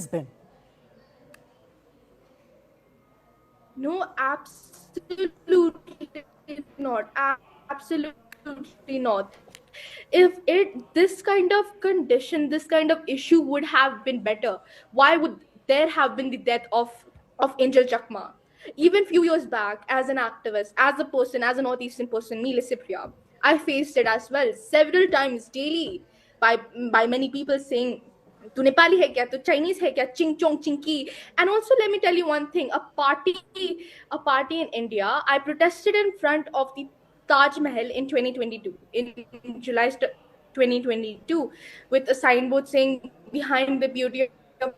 been? No, absolutely not. Absolutely not. If this kind of condition, this kind of issue would have been better, why would there have been the death of Angel Chakma? Even few years back, as an activist, as a person, as a northeastern person, me Cypria, I faced it as well several times daily by many people saying तू नेपाली है क्या तू Chinese है क्या चिंग चोंग Chinki and also let me tell you one thing, a party in India, I protested in front of the Taj Mahal in 2022 in July 2022 with a signboard saying behind the beauty of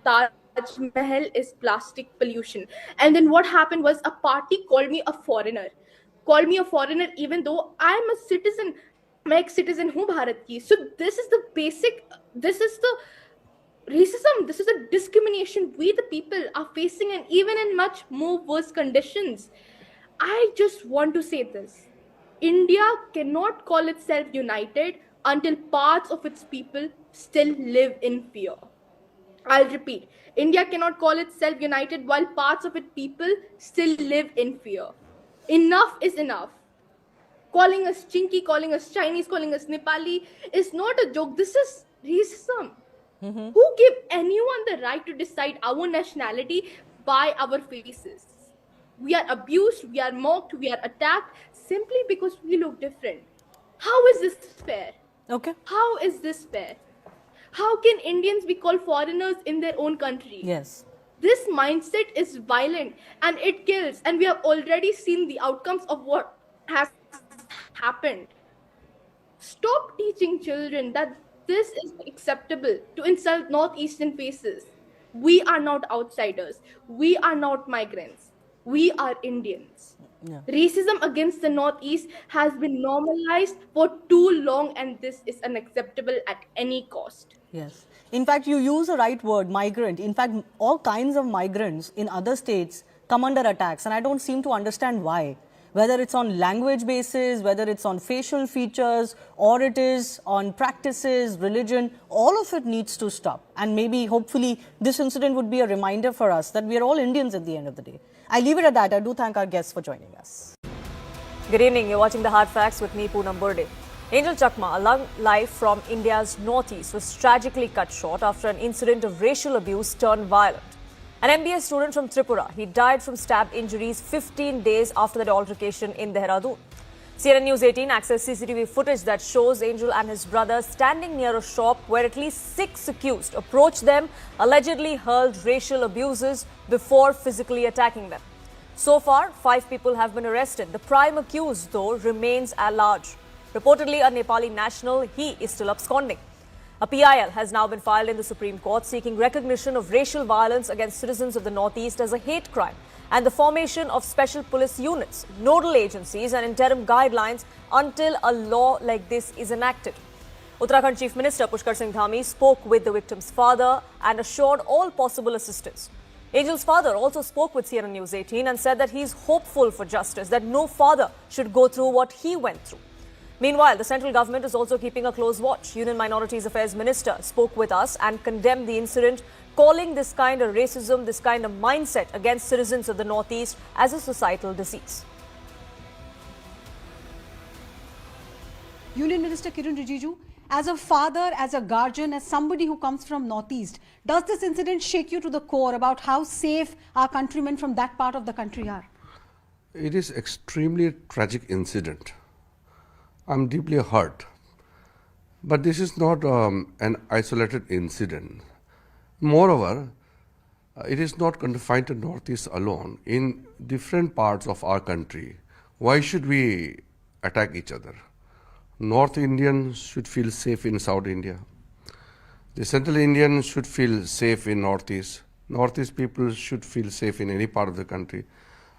Taj Mahal is plastic pollution. And then what happened was a party called me a foreigner even though I'm a citizen. मैं एक citizen हूँ भारत की. So this is the racism, this is a discrimination we the people are facing, and even in much more worse conditions. I just want to say this: India cannot call itself united until parts of its people still live in fear. I'll repeat: India cannot call itself united while parts of its people still live in fear. Enough is enough. Calling us chinky, calling us Chinese, calling us Nepali is not a joke. This is racism. Who gave anyone the right to decide our nationality by our faces? We are abused, we are mocked, we are attacked simply because we look different. How is this fair? Okay. How is this fair? How can Indians be called foreigners in their own country? Yes. This mindset is violent and it kills, and we have already seen the outcomes of what has happened. Stop teaching children that this is acceptable to insult Northeastern faces. We are not outsiders. We are not migrants. We are Indians. Yeah. Racism against the Northeast has been normalized for too long, and this is unacceptable at any cost. Yes. In fact, you use the right word, migrant. In fact, all kinds of migrants in other states come under attacks, and I don't seem to understand why. Whether it's on language basis, whether it's on facial features, or it is on practices, religion, all of it needs to stop. And maybe, hopefully, this incident would be a reminder for us that we are all Indians at the end of the day. I leave it at that. I do thank our guests for joining us. Good evening. You're watching The Hard Facts with me, Poonam Burde. Angel Chakma, a long life from India's northeast, was tragically cut short after an incident of racial abuse turned violent. An MBA student from Tripura, he died from stab injuries 15 days after that altercation in Dehradun. CNN News 18 accessed CCTV footage that shows Angel and his brother standing near a shop where at least 6 accused approached them, allegedly hurled racial abuses before physically attacking them. So far, 5 people have been arrested. The prime accused, though, remains at large. Reportedly a Nepali national, he is still absconding. A PIL has now been filed in the Supreme Court seeking recognition of racial violence against citizens of the Northeast as a hate crime and the formation of special police units, nodal agencies and interim guidelines until a law like this is enacted. Uttarakhand Chief Minister Pushkar Singh Dhami spoke with the victim's father and assured all possible assistance. Angel's father also spoke with CNN News 18 and said that he is hopeful for justice, that no father should go through what he went through. Meanwhile, the central government is also keeping a close watch. Union Minorities Affairs Minister spoke with us and condemned the incident, calling this kind of racism, this kind of mindset against citizens of the Northeast as a societal disease. Union Minister Kiran Rijiju, as a father, as a guardian, as somebody who comes from Northeast, does this incident shake you to the core about how safe our countrymen from that part of the country are? It is extremely tragic incident. I'm deeply hurt. But this is not an isolated incident. Moreover, it is not confined to Northeast alone. In different parts of our country, why should we attack each other? North Indians should feel safe in South India. The Central Indians should feel safe in Northeast. Northeast people should feel safe in any part of the country.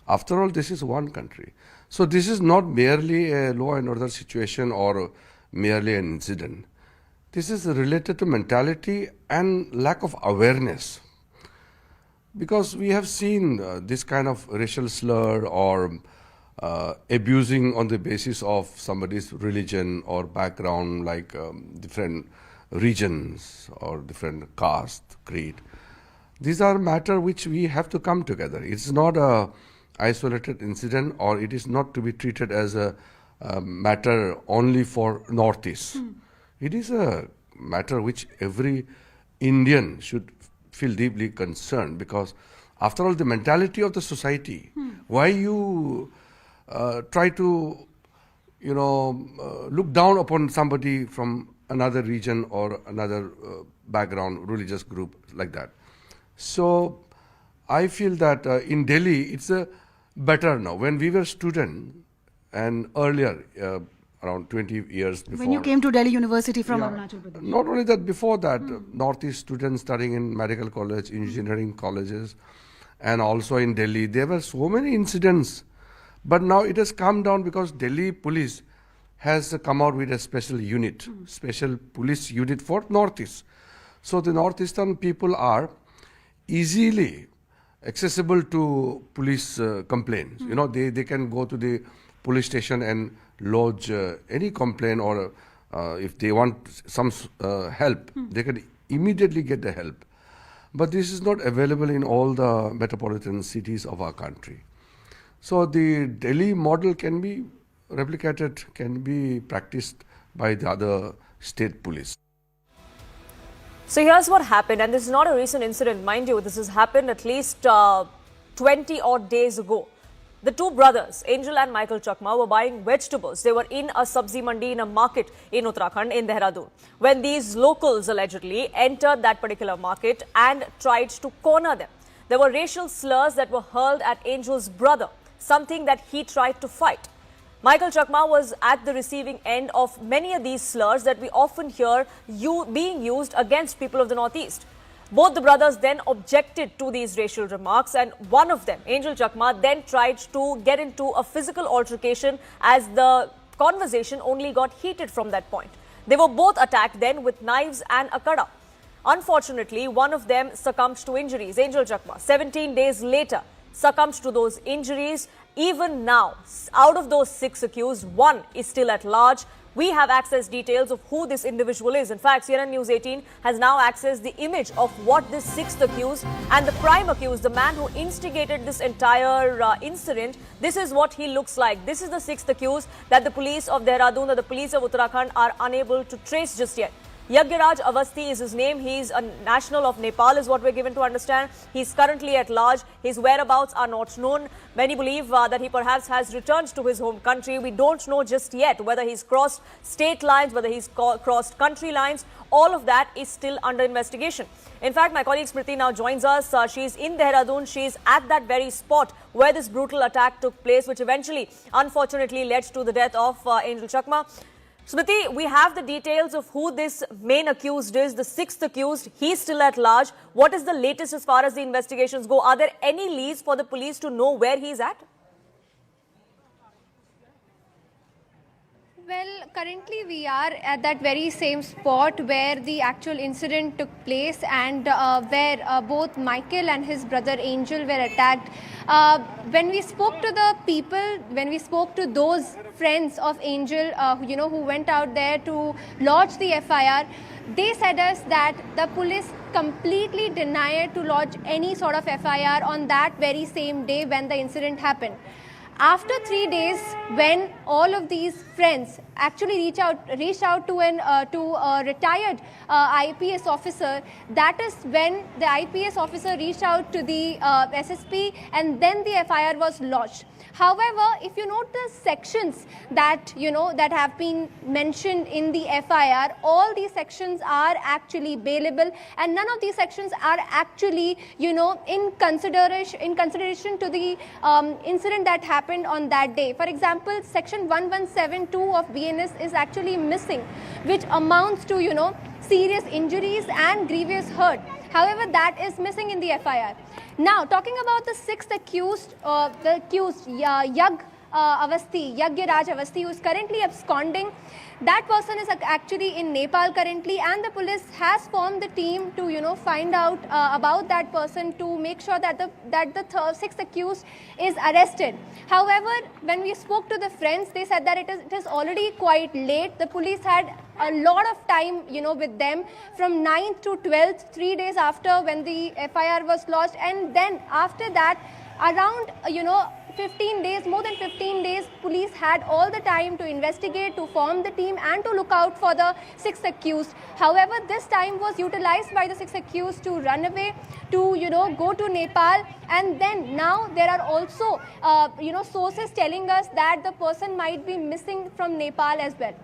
After all, this is one country. So this is not merely a law and order situation or merely an incident. This is related to mentality and lack of awareness. Because we have seen this kind of racial slur or abusing on the basis of somebody's religion or background, like different regions or different caste, creed. These are matter which we have to come together. It's not a isolated incident, or it is not to be treated as a matter only for Northeast. It is a matter which every Indian should feel deeply concerned, because after all, the mentality of the society, why you try to, look down upon somebody from another region or another background, religious group like that. So I feel that in Delhi, it's better now. When we were students and earlier, around 20 years before. When you came to Delhi University from Arunachal Pradesh. Not only that, before that, Northeast students studying in medical college, engineering colleges, and also in Delhi, there were so many incidents. But now it has come down because Delhi police has come out with a special unit, special police unit for Northeast. So the Northeastern people are easily accessible to police complaints. They can go to the police station and lodge any complaint, or if they want some help, they can immediately get the help. But this is not available in all the metropolitan cities of our country. So the Delhi model can be replicated, can be practiced by the other state police. So here's what happened, and this is not a recent incident, mind you. This has happened at least 20 odd days ago. The two brothers, Angel and Michael Chakma, were buying vegetables. They were in a sabzi mandi in a market in Uttarakhand, in Dehradun, when these locals allegedly entered that particular market and tried to corner them. There were racial slurs that were hurled at Angel's brother, something that he tried to fight. Michael Chakma was at the receiving end of many of these slurs that we often hear being used against people of the Northeast. Both the brothers then objected to these racial remarks, and one of them, Angel Chakma, then tried to get into a physical altercation as the conversation only got heated from that point. They were both attacked then with knives and a kada. Unfortunately, one of them succumbed to injuries. Angel Chakma, 17 days later, succumbed to those injuries. Even now, out of those 6 accused, one is still at large. We have access details of who this individual is. In fact, CNN News 18 has now accessed the image of what this 6th accused and the prime accused, the man who instigated this entire incident, this is what he looks like. This is the 6th accused that the police of Dehradun, that the police of Uttarakhand are unable to trace just yet. Yagiraj Avasthi is his name. He's a national of Nepal, is what we're given to understand. He's currently at large. His whereabouts are not known. Many believe that he perhaps has returned to his home country. We don't know just yet whether he's crossed state lines, whether he's crossed country lines. All of that is still under investigation. In fact, my colleague Smriti now joins us. She's in Dehradun. She's at that very spot where this brutal attack took place, which eventually, unfortunately, led to the death of Angel Chakma. Smriti, we have the details of who this main accused is, the 6th accused. He's still at large. What is the latest as far as the investigations go? Are there any leads for the police to know where he's at? Well, currently we are at that very same spot where the actual incident took place, and where both Michael and his brother Angel were attacked. When we spoke to the people, when we spoke to those friends of Angel, who went out there to lodge the FIR, they said us that the police completely denied to lodge any sort of FIR on that very same day when the incident happened. After 3 days, when all of these friends actually reached out to a retired IPS officer, that is when the IPS officer reached out to the SSP, and then the FIR was lodged. However, if you note the sections that that have been mentioned in the FIR, all these sections are actually bailable, and none of these sections are actually in consideration to the incident that happened on that day. For example, section 1172 of BNS is actually missing, which amounts to serious injuries and grievous hurt. However, that is missing in the FIR. Now, talking about the 6th accused, Yag Avasthi, Yagyaraj Avasthi, who is currently absconding. That person is actually in Nepal currently, and the police has formed the team to find out about that person, to make sure that the sixth accused is arrested. However, when we spoke to the friends, they said that it is already quite late. The police had a lot of time with them from 9th to 12th, 3 days after when the FIR was lodged, and then after that around 15 days, more than 15 days, police had all the time to investigate, to form the team and to look out for the sixth accused. However, this time was utilized by the sixth accused to run away, to go to Nepal, and then now there are also sources telling us that the person might be missing from Nepal as well.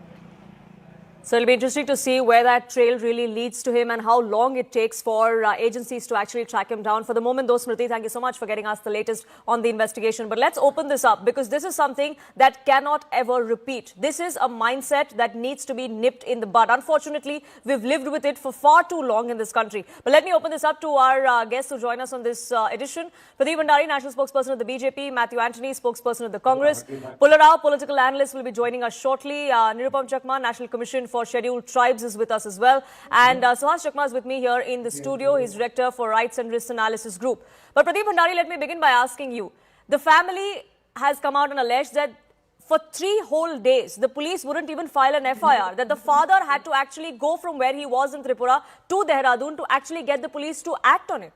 So it'll be interesting to see where that trail really leads to him and how long it takes for agencies to actually track him down. For the moment, though, Smriti, thank you so much for getting us the latest on the investigation. But let's open this up, because this is something that cannot ever repeat. This is a mindset that needs to be nipped in the bud. Unfortunately, we've lived with it for far too long in this country. But let me open this up to our guests who join us on this edition. Pradeep Bhandari, national spokesperson of the BJP. Matthew Antony, spokesperson of the Congress. Pularao, political analyst, will be joining us shortly. Nirupam Chakma, National Commission for Scheduled Tribes, is with us as well. And Suhas Chakma is with me here in the studio. He's Director for Rights and Risk Analysis Group. But Pradeep Bhandari, let me begin by asking you. The family has come out and alleged that for 3 whole days, the police wouldn't even file an FIR, that the father had to actually go from where he was in Tripura to Dehradun to actually get the police to act on it.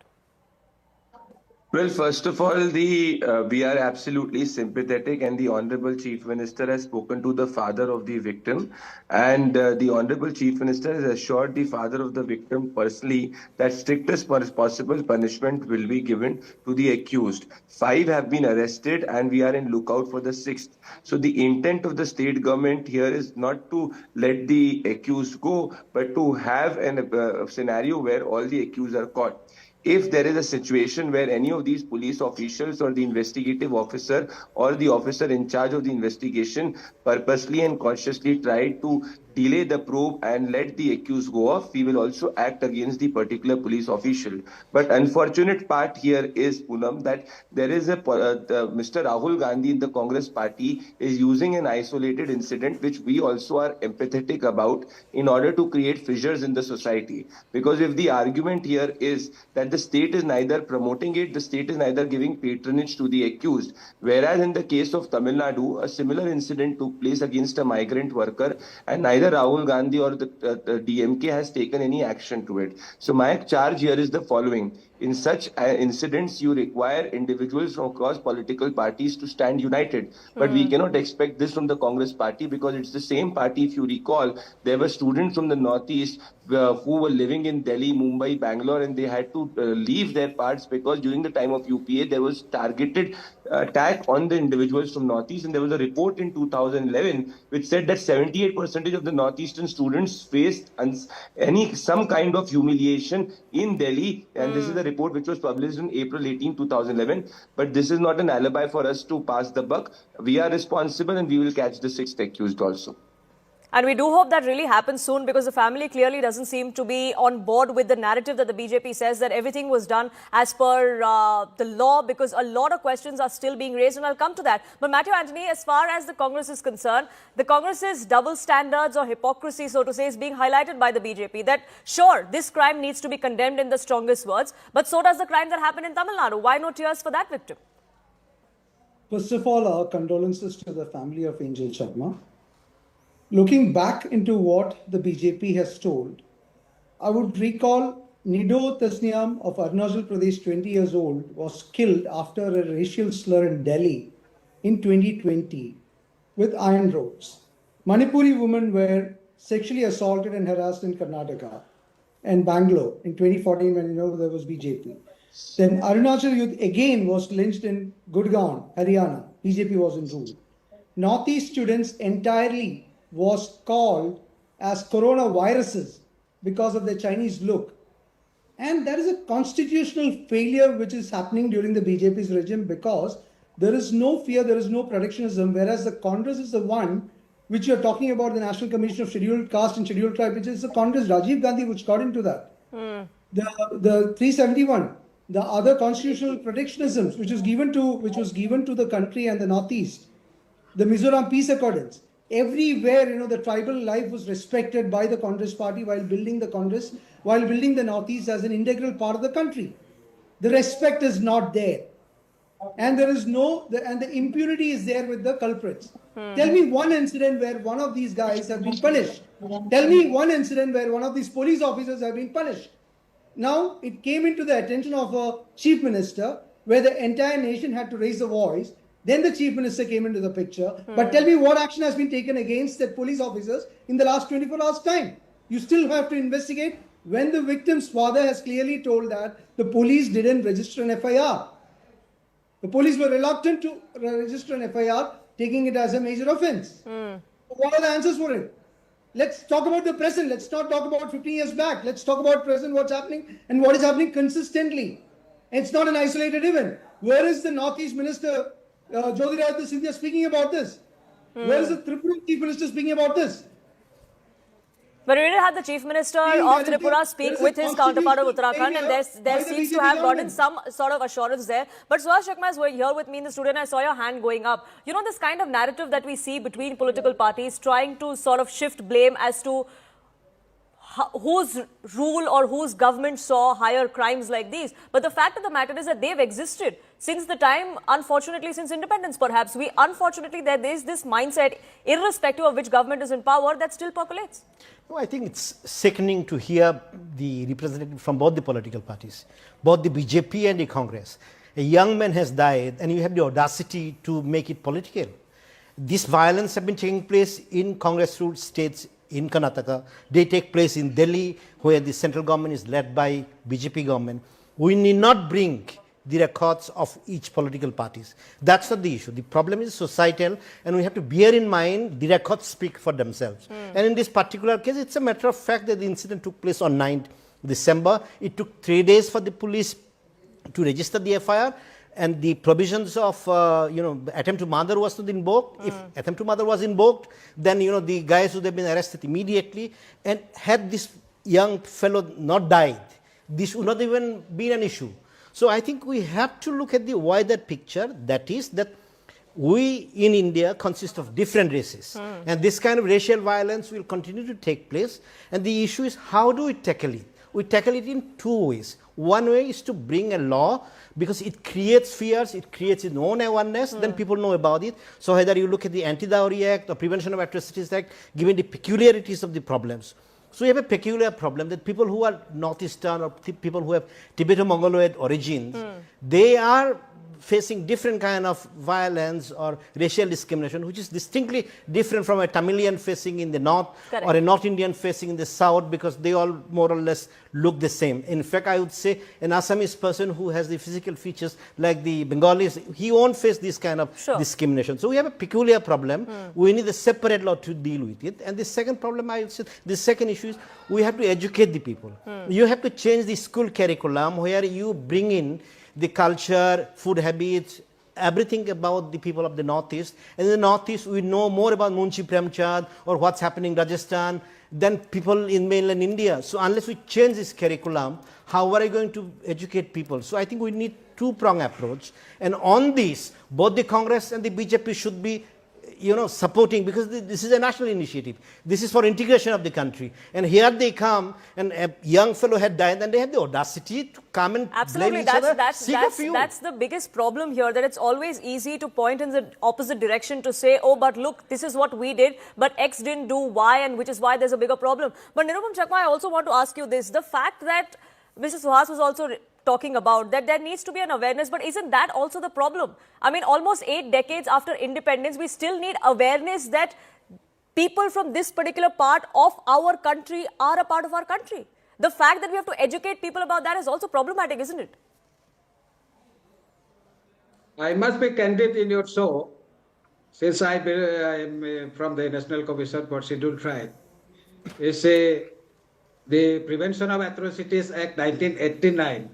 Well, first of all, we are absolutely sympathetic, and the Honorable Chief Minister has spoken to the father of the victim, and the Honorable Chief Minister has assured the father of the victim personally that strictest possible punishment will be given to the accused. 5 have been arrested, and we are in lookout for the 6th. So the intent of the state government here is not to let the accused go, but to have a scenario where all the accused are caught. If there is a situation where any of these police officials or the investigative officer or the officer in charge of the investigation purposely and consciously try to delay the probe and let the accused go off, we will also act against the particular police official. But unfortunate part here is, Poonam, that there is Mr. Rahul Gandhi in the Congress party is using an isolated incident, which we also are empathetic about, in order to create fissures in the society. Because if the argument here is that the state is neither promoting it, the state is neither giving patronage to the accused, whereas in the case of Tamil Nadu, a similar incident took place against a migrant worker, and neither Rahul Gandhi or the DMK has taken any action to it. So my charge here is the following. In such incidents, you require individuals from across political parties to stand united. But we cannot expect this from the Congress party, because it's the same party. If you recall, there were students from the Northeast who were living in Delhi, Mumbai, Bangalore, and they had to leave their parts because during the time of UPA, there was targeted attack on the individuals from Northeast. And there was a report in 2011 which said that 78% of the Northeastern students faced some kind of humiliation in Delhi. And this is a report which was published on April 18, 2011. But this is not an alibi for us to pass the buck. We are responsible, and we will catch the 6th accused also. And we do hope that really happens soon, because the family clearly doesn't seem to be on board with the narrative that the BJP says that everything was done as per the law, because a lot of questions are still being raised, and I'll come to that. But Matthew Antony, as far as the Congress is concerned, the Congress's double standards or hypocrisy, so to say, is being highlighted by the BJP, that sure, this crime needs to be condemned in the strongest words, but so does the crime that happened in Tamil Nadu. Why no tears for that victim? First of all, our condolences to the family of Angel Chakma. Looking back into what the BJP has told, I would recall Nido Tasniam of Arunachal Pradesh, 20 years old, was killed after a racial slur in Delhi in 2020 with iron rods. Manipuri women were sexually assaulted and harassed in Karnataka and Bangalore in 2014 when there was BJP. Then Arunachal youth again was lynched in Gurgaon, Haryana. BJP was in rule. Northeast students entirely was called as coronaviruses because of their Chinese look. And there is a constitutional failure which is happening during the BJP's regime, because there is no fear, there is no protectionism, whereas the Congress is the one which you are talking about, the National Commission of Scheduled Caste and Scheduled Tribe, which is the Congress, Rajiv Gandhi, which got into that. The 371, the other constitutional protectionisms which was given to the country and the Northeast, the Mizoram Peace Accordance. Everywhere, the tribal life was respected by the Congress party while building the Congress, while building the Northeast as an integral part of the country. The respect is not there. And there is and the impunity is there with the culprits. Tell me one incident where one of these guys have been punished. Tell me one incident where one of these police officers have been punished. Now, it came into the attention of a chief minister where the entire nation had to raise a voice. Then the chief minister came into the picture. But tell me what action has been taken against that police officers in the last 24 hours time. You still have to investigate when the victim's father has clearly told that the police didn't register an FIR. The police were reluctant to register an FIR, taking it as a major offense. What are the answers for it? Let's talk about the present. Let's not talk about 15 years back. Let's talk about present, what's happening and what is happening consistently. It's not an isolated event. Where is the Northeast Minister, Jyotiradittya Scindia, speaking about this? Where is the Tripura Chief Minister speaking about this? But we did have the Chief Minister of Tripura speak with his counterpart of Uttarakhand, and there seems to have gotten some sort of assurance there. But Suhas Chakma is here with me in the studio, and I saw your hand going up. You know, this kind of narrative that we see between political parties trying to sort of shift blame as to whose rule or whose government saw higher crimes like these. But the fact of the matter is that they've existed since the time, unfortunately, since independence perhaps. Unfortunately, there is this mindset, irrespective of which government is in power, that still percolates. No, I think it's sickening to hear the representative from both the political parties, both the BJP and the Congress. A young man has died and you have the audacity to make it political. This violence has been taking place in Congress-ruled states in Karnataka. They take place in Delhi, where the central government is led by BJP government. We need not bring the records of each political parties. That's not the issue. The problem is societal, and we have to bear in mind the records speak for themselves. And in this particular case, it's a matter of fact that the incident took place on 9th December. It took 3 days for the police to register the FIR, and the provisions of attempt to murder was not invoked. If attempt to murder was invoked, then the guys would have been arrested immediately. And had this young fellow not died, this would not even been an issue. So I think we have to look at the wider picture, that is that we in India consist of different races, and this kind of racial violence will continue to take place. And the issue is, how do we tackle it? We tackle it in two ways. One way is to bring a law, because it creates fears, it creates its own awareness, then people know about it. So whether you look at the Anti-Dowry Act or Prevention of Atrocities Act, given the peculiarities of the problems. So we have a peculiar problem that people who are Northeastern or people who have Tibeto-Mongoloid origins, they are facing different kind of violence or racial discrimination, which is distinctly different from a Tamilian facing in the north or a North Indian facing in the south, because they all more or less look the same. In fact, I would say an Assamese person who has the physical features like the Bengalis, he won't face this kind of discrimination. So we have a peculiar problem. We need a separate law to deal with it. And the second problem, I would say, the second issue is we have to educate the people. You have to change the school curriculum where you bring in the culture, food habits, everything about the people of the Northeast. And in the Northeast, we know more about Munshi Premchand or what's happening in Rajasthan than people in mainland India. So unless we change this curriculum, how are we going to educate people? So I think we need two-pronged approach. And on this, both the Congress and the BJP should be supporting, because this is a national initiative. This is for integration of the country. And here they come, and a young fellow had died, and they have the audacity to come and blame each other. That's the biggest problem here, that it's always easy to point in the opposite direction to say, oh, but look, this is what we did, but X didn't do Y, and which is why there's a bigger problem. But Nirupam Chakma, I also want to ask you this. The fact that Mr. Suhas was also talking about that there needs to be an awareness, but isn't that also the problem? I mean, almost 8 decades after independence, we still need awareness that people from this particular part of our country are a part of our country. The fact that we have to educate people about that is also problematic, isn't it? I must be candid in your show, since I am from the National Commission for Scheduled Tribe. The Prevention of Atrocities Act 1989,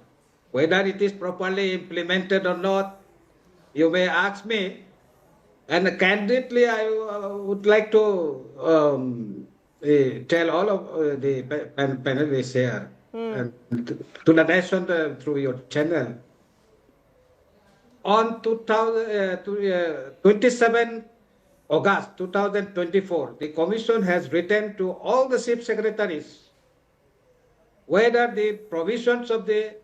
whether it is properly implemented or not, you may ask me. And candidly, I would like to tell all of the panelists here and to the nation through your channel. On 27 August 2024, the Commission has written to all the chief secretaries whether the provisions of the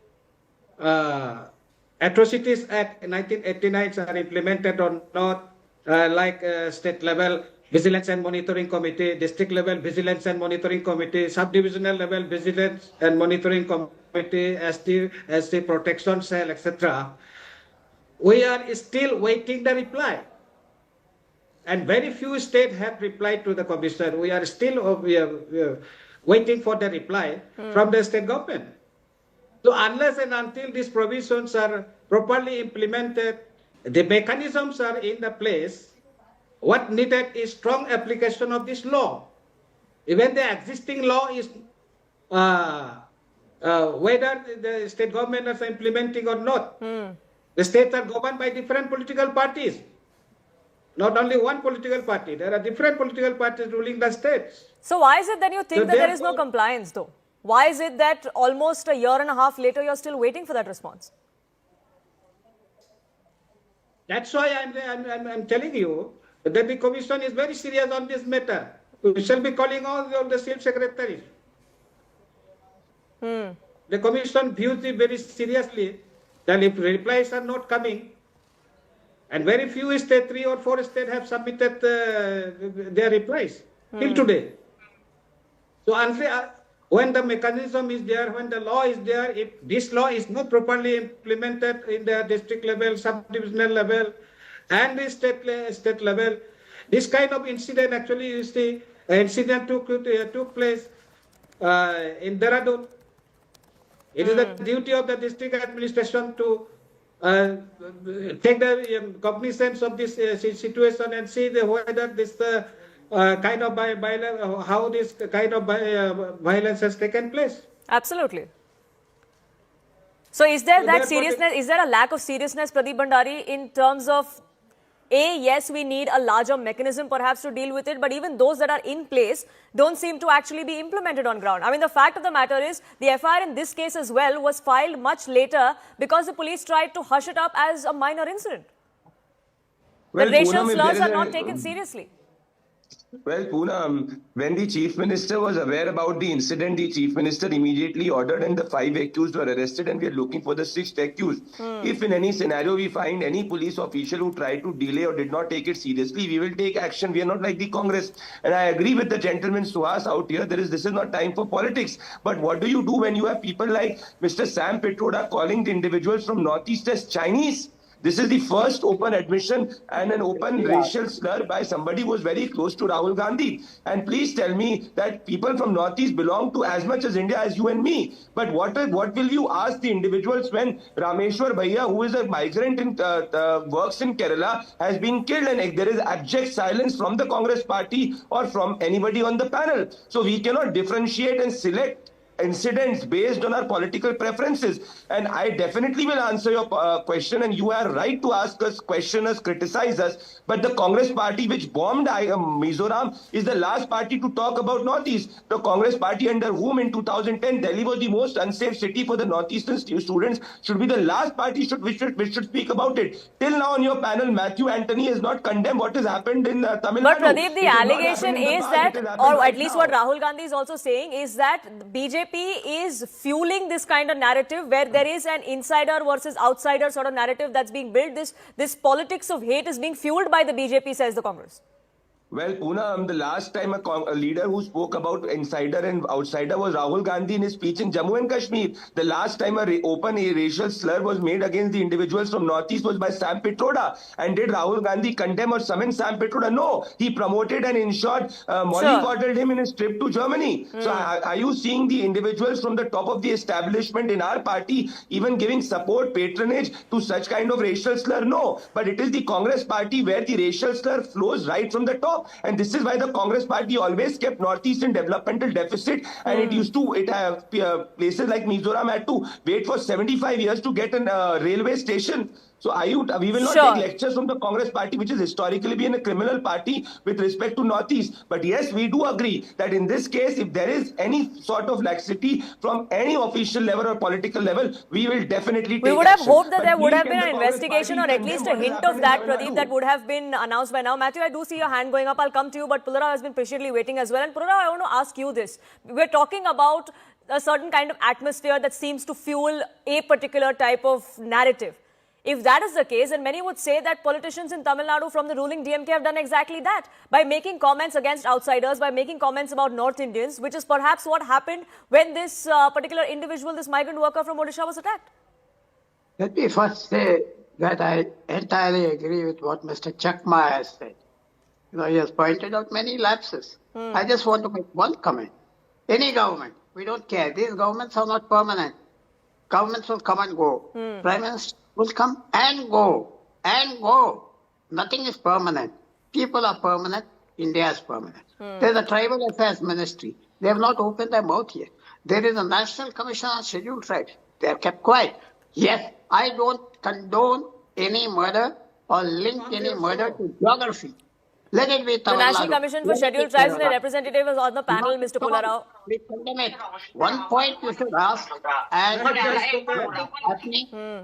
Atrocities Act 1989 are implemented or not, like state level Vigilance and Monitoring Committee, district level Vigilance and Monitoring Committee, subdivisional level Vigilance and Monitoring Committee, ST Protection Cell, etc. We are still waiting the reply. And very few states have replied to the commission. We are still waiting for the reply from the state government. So unless and until these provisions are properly implemented, the mechanisms are in the place, what needed is strong application of this law. Even the existing law is, whether the state government is implementing or not, the states are governed by different political parties. Not only one political party, there are different political parties ruling the states. So why is it that you think So that there is no therefore- compliance though? Why is it that almost a year and a half later you're still waiting for that response? That's why I'm telling you that the commission is very serious on this matter. We shall be calling all the chief secretaries. The commission views it very seriously that if replies are not coming, and very few states, 3 or 4 states have submitted their replies till today. So until, when the mechanism is there, when the law is there, if this law is not properly implemented in the district level, subdivisional level, and the state level, this kind of incident actually is the incident took place in Dehradun. It is the duty of the district administration to take the cognizance of this situation and see whether this kind of how this kind of violence has taken place. Absolutely. So is there So that therefore seriousness, is there a lack of seriousness, Pradeep Bhandari, in terms of, yes, we need a larger mechanism perhaps to deal with it, but even those that are in place don't seem to actually be implemented on ground. I mean, the fact of the matter is the FIR in this case as well was filed much later because the police tried to hush it up as a minor incident. Well, The racial Poonam, if slurs there are is not a- taken seriously. Well, Poonam, when the Chief Minister was aware about the incident, the Chief Minister immediately ordered and the 5 accused were arrested and we are looking for the 6th accused. If in any scenario we find any police official who tried to delay or did not take it seriously, we will take action. We are not like the Congress. And I agree with the gentleman Suhas out here. This is not time for politics. But what do you do when you have people like Mr. Sam Pitroda calling the individuals from Northeast as Chinese? This is the first open admission and an open racial slur by somebody who was very close to Rahul Gandhi. And please tell me that people from Northeast belong to as much as India as you and me. But what will you ask the individuals when Rameshwar Bhaiya, who is a migrant in works in Kerala, has been killed and there is abject silence from the Congress party or from anybody on the panel? So we cannot differentiate and select incidents based on our political preferences. And I definitely will answer your question, and you are right to ask us, question us, criticize us. But the Congress party which bombed Mizoram is the last party to talk about Northeast. The Congress party under whom in 2010 Delhi was the most unsafe city for the Northeastern students should be the last party which should speak about it. Till now on your panel, Matthew Anthony has not condemned what has happened in Tamil Nadu. But Pradeep, the It has not allegation happened in the is past, that, it has or happened at right least now. what Rahul Gandhi is also saying, is that BJP is fueling this kind of narrative where there is an insider versus outsider sort of narrative that's being built. This politics of hate is being fueled by the BJP, says the Congress. Well, Poonam, the last time a leader who spoke about insider and outsider was Rahul Gandhi in his speech in Jammu and Kashmir. The last time a racial slur was made against the individuals from Northeast was by Sam Pitroda. And did Rahul Gandhi condemn or summon Sam Pitroda? No. He promoted and ensured mollycoddled him in his trip to Germany. So are you seeing the individuals from the top of the establishment in our party even giving support, patronage to such kind of racial slur? No. But it is the Congress party where the racial slur flows right from the top. stop. And this is why the Congress party always kept Northeast in developmental deficit, and it have places like Mizoram had to wait for 75 years to get a railway station. So we will not Sure. take lectures from the Congress party, which has historically been a criminal party with respect to Northeast. But yes, we do agree that in this case, if there is any sort of laxity from any official level or political level, we will definitely take We would have action. hoped that But there would please, have can been the an Congress investigation or party at condemn least a what has hint happened of in that, Tamil Pradeep, Nadu? that would have been announced by now. Matthew, I do see your hand going up. I'll come to you, but Pullarao has been patiently waiting as well. And Pullarao, I want to ask you this. We're talking about a certain kind of atmosphere that seems to fuel a particular type of narrative. If that is the case, then many would say that politicians in Tamil Nadu from the ruling DMK have done exactly that by making comments against outsiders, by making comments about North Indians, which is perhaps what happened when this particular individual, this migrant worker from Odisha was attacked. Let me first say that I entirely agree with what Mr. Chakma has said. He has pointed out many lapses. I just want to make one comment. Any government, we don't care. These governments are not permanent. Governments will come and go. Prime Minister will come and go. And go. Nothing is permanent. People are permanent. India is permanent. There's a Tribal Affairs Ministry. They have not opened their mouth yet. There is a National Commission on Scheduled Tribes. They are kept quiet. Yes, I don't condone any murder or link any murder to geography. Let it be Tamil The National Nadu. Commission for Let it be Scheduled Tribes and their Kerala. representative is on the panel, Mr. Pullarao. We condemn it. One point you should ask, and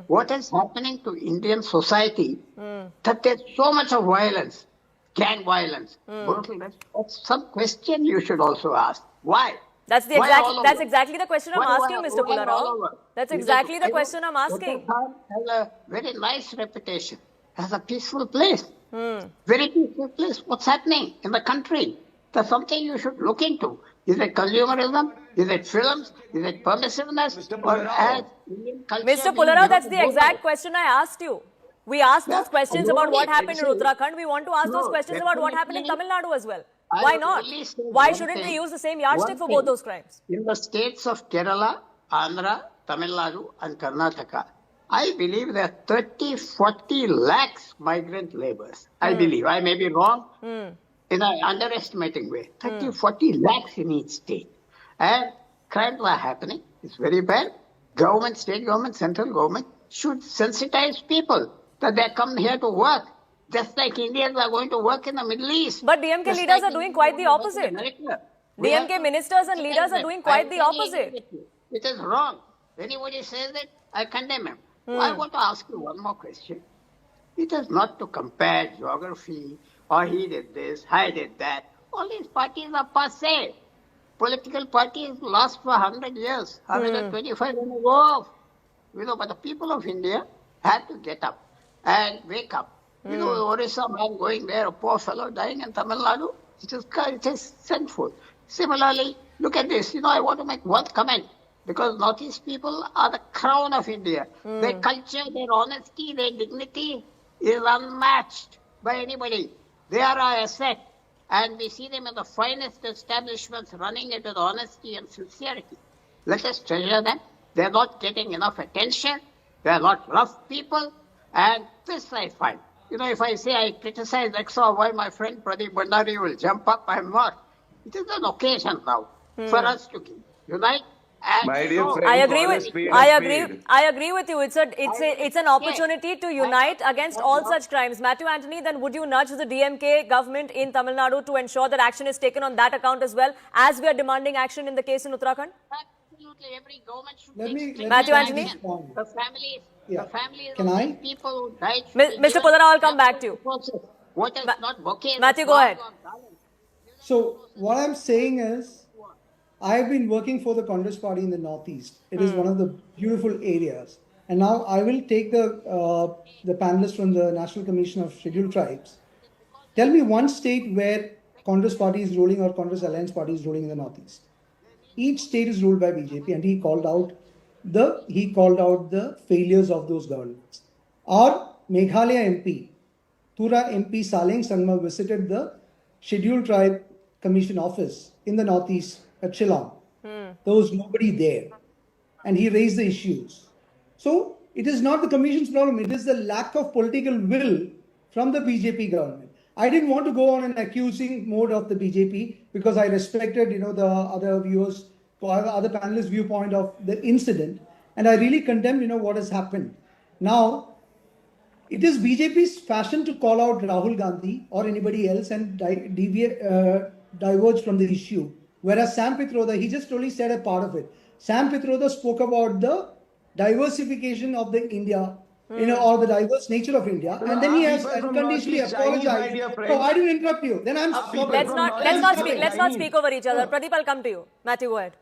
what is happening to Indian society, that there's so much of violence, gang violence, brutal death. That's some question you should also ask. Why? That's exactly the question I'm asking, Mr. Why all Pullarao. over? That's exactly the question I'm asking. Uttarakhand has a very nice reputation as a peaceful place. Very peaceful place. What's happening in the country? That's something you should look into. Is it consumerism? Is it films? Is it permissiveness? Or has Indian culture Mr. been Pullarao, that's the developed? exact question I asked you. We asked those questions about what happened in Uttarakhand. We want to ask those questions about what happened in Tamil Nadu as well. Why not? Why shouldn't we use the same yardstick for both those crimes? In the states of Kerala, Andhra, Tamil Nadu and Karnataka, I believe there are 30-40 lakhs migrant laborers. I believe. I may be wrong in an underestimating way. 30-40 lakhs in each state. And crimes are happening. It's very bad. Government, state government, central government should sensitize people that they come here to work. Just like Indians are going to work in the Middle East. But DMK leaders are doing quite the opposite. DMK ministers and leaders are doing quite the opposite. It is wrong. Anybody says it, I condemn him. I want to ask you one more question. It is not to compare geography, or he did this, I did that. All these parties are passé. Political parties last for 100 years, 125 and go off. But the people of India had to get up and wake up. Orissa man going there, a poor fellow dying in Tamil Nadu, it is sinful. Similarly, look at this. I want to make one comment. Because Northeast people are the crown of India. Their culture, their honesty, their dignity is unmatched by anybody. They are our asset. And we see them in the finest establishments running it with honesty and sincerity. Let us treasure them. They are not getting enough attention. They are not rough people. And this I find. If I say I criticize X or Y, my friend Pradeep Bhandari will jump up. I am not. It is an occasion now for us to unite. My dear friend, I agree with you. It's an opportunity to unite against all such crimes. Matthew Anthony, then would you nudge the DMK government in Tamil Nadu to ensure that action is taken on that account as well, as we are demanding action in the case in Uttarakhand? Absolutely, every government should Matthew Anthony? The families Can of I? the people who died. Mr. Pullarao, I'll come back to you. What is not bouquet? Matthew, go ahead. So what I'm saying is, I have been working for the Congress party in the Northeast. It is one of the beautiful areas. And now I will take the panelists from the National Commission of Scheduled Tribes. Tell me one state where Congress party is ruling or Congress Alliance party is ruling in the Northeast. Each state is ruled by BJP, and he called out the failures of those governments. Our Meghalaya MP, Tura MP Saleng Sangma visited the Scheduled Tribe Commission office in the Northeast at Shillong. There was nobody there. And he raised the issues. So it is not the commission's problem. It is the lack of political will from the BJP government. I didn't want to go on an accusing mode of the BJP because I respected, the other viewers, other panelists' viewpoint of the incident, and I really condemned, what has happened. Now, it is BJP's fashion to call out Rahul Gandhi or anybody else and diverge from the issue. Whereas Sam Pitroda, he just only said a part of it. Sam Pitroda spoke about the diversification of the India, or the diverse nature of India, and then he has unconditionally apologized. So I didn't interrupt you. Then I'm stopping. Let's not speak over each other. Pradeep, I'll come to you. Matthew, go ahead.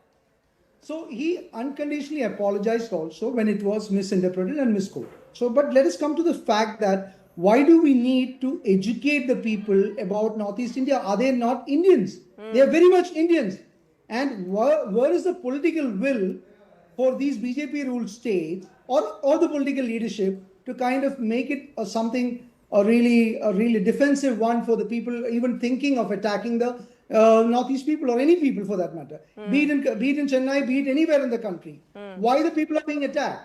So he unconditionally apologized also when it was misinterpreted and misquoted. So, but let us come to the fact that why do we need to educate the people about Northeast India? Are they not Indians? They are very much Indians. And where is the political will for these BJP-ruled states or the political leadership to kind of make it a really defensive one for the people even thinking of attacking the Northeast people or any people for that matter, be it in Chennai, be it anywhere in the country. Why the people are being attacked?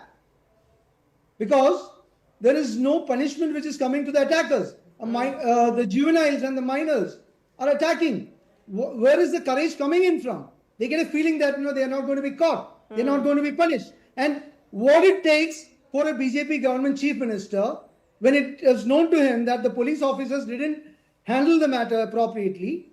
Because there is no punishment which is coming to the attackers. The juveniles and the minors are attacking. Where is the courage coming in from? They get a feeling that they are not going to be caught. They're not going to be punished. And what it takes for a BJP government chief minister, when it is known to him that the police officers didn't handle the matter appropriately,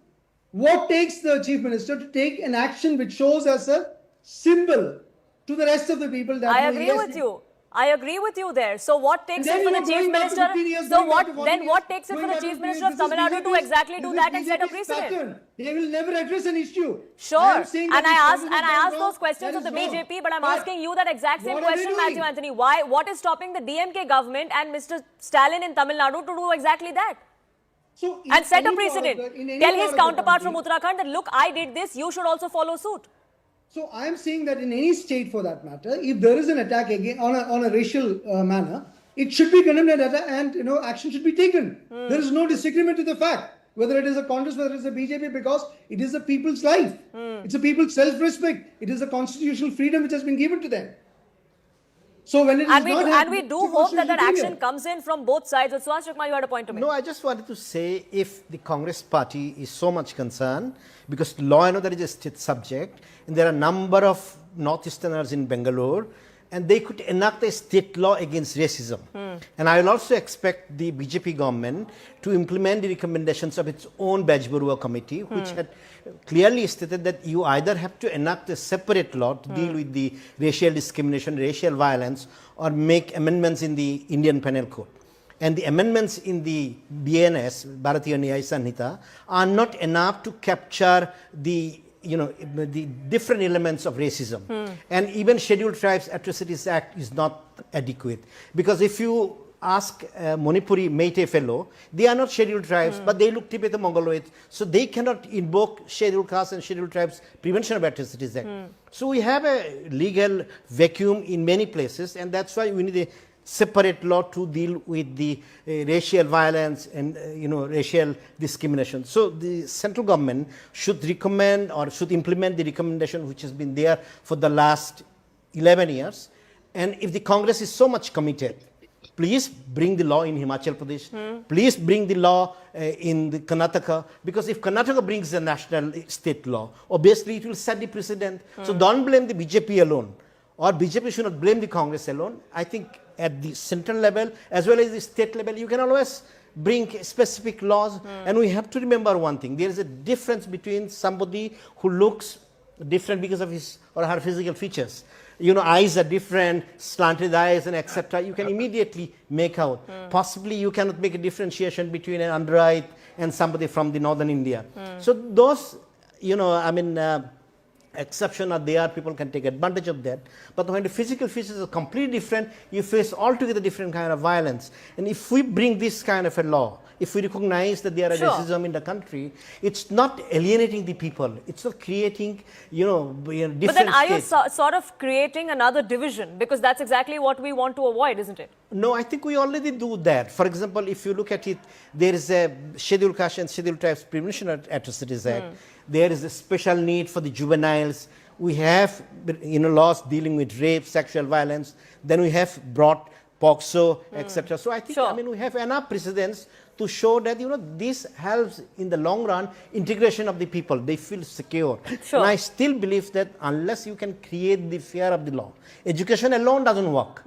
what takes the chief minister to take an action which shows as a symbol to the rest of the people that I agree with you. I agree with you there. So what takes it for the chief minister? So what takes it for the chief minister of Tamil Nadu to exactly do that and set a precedent? They will never address an issue. Sure. And I asked those questions of the BJP, but I'm asking you that exact same question, Matthew Anthony. What is stopping the DMK government and Mr. Stalin in Tamil Nadu to do exactly that? And set a precedent. Tell his counterpart from Uttarakhand that, look, I did this, you should also follow suit. So I am saying that in any state for that matter, if there is an attack again on a racial manner, it should be condemned and action should be taken. There is no disagreement to the fact, whether it is a Congress, whether it is a BJP, because it is the people's life. It's a people's self-respect. It is a constitutional freedom which has been given to them. So when it is we do hope that action comes in from both sides. Angel Chakma, you had a point to make. No, I just wanted to say, if the Congress party is so much concerned, because law and order is a state subject, and there are a number of Northeasterners in Bangalore, and they could enact a state law against racism. And I will also expect the BJP government to implement the recommendations of its own Bajbarua committee, which had clearly stated that you either have to enact a separate law to deal with the racial discrimination, racial violence, or make amendments in the Indian Penal Code. And the amendments in the BNS, Bharatiya Nyaya Sanhita, are not enough to capture the different elements of racism. And even Scheduled Tribes Atrocities Act is not adequate. Because if you ask Manipuri Meitei fellow, they are not scheduled tribes, but they look Tibetan Mongoloid, so they cannot invoke Scheduled Caste and Scheduled Tribes Prevention of Atrocities Act. So we have a legal vacuum in many places, and that's why we need a separate law to deal with the racial violence and racial discrimination. So the central government should recommend or should implement the recommendation which has been there for the last 11 years. And if the Congress is so much committed, please bring the law in Himachal Pradesh. Please bring the law in the Karnataka, because if Karnataka brings the national state law, obviously it will set the precedent. So don't blame the BJP alone, or BJP should not blame the Congress alone. I think at the central level as well as the state level, you can always bring specific laws. And we have to remember one thing: there is a difference between somebody who looks different because of his or her physical features. Eyes are different, slanted eyes and etc. You can immediately make out. Possibly you cannot make a differentiation between an underite and somebody from the northern India. So those, exception are there, people can take advantage of that. But when the physical features are completely different, you face altogether different kind of violence. And if we bring this kind of a law, if we recognize that there are racism in the country, it's not alienating the people. It's not creating, different But then are states. you sort of creating another division? Because that's exactly what we want to avoid, isn't it? No, I think we already do that. For example, if you look at it, there is a Scheduled Caste and Scheduled Tribes Prevention of Atrocities Act. There is a special need for the juveniles. We have laws dealing with rape, sexual violence. Then we have brought POCSO, etc. So I think we have enough precedents to show that, this helps in the long run integration of the people. They feel secure. Sure. And I still believe that unless you can create the fear of the law, education alone doesn't work.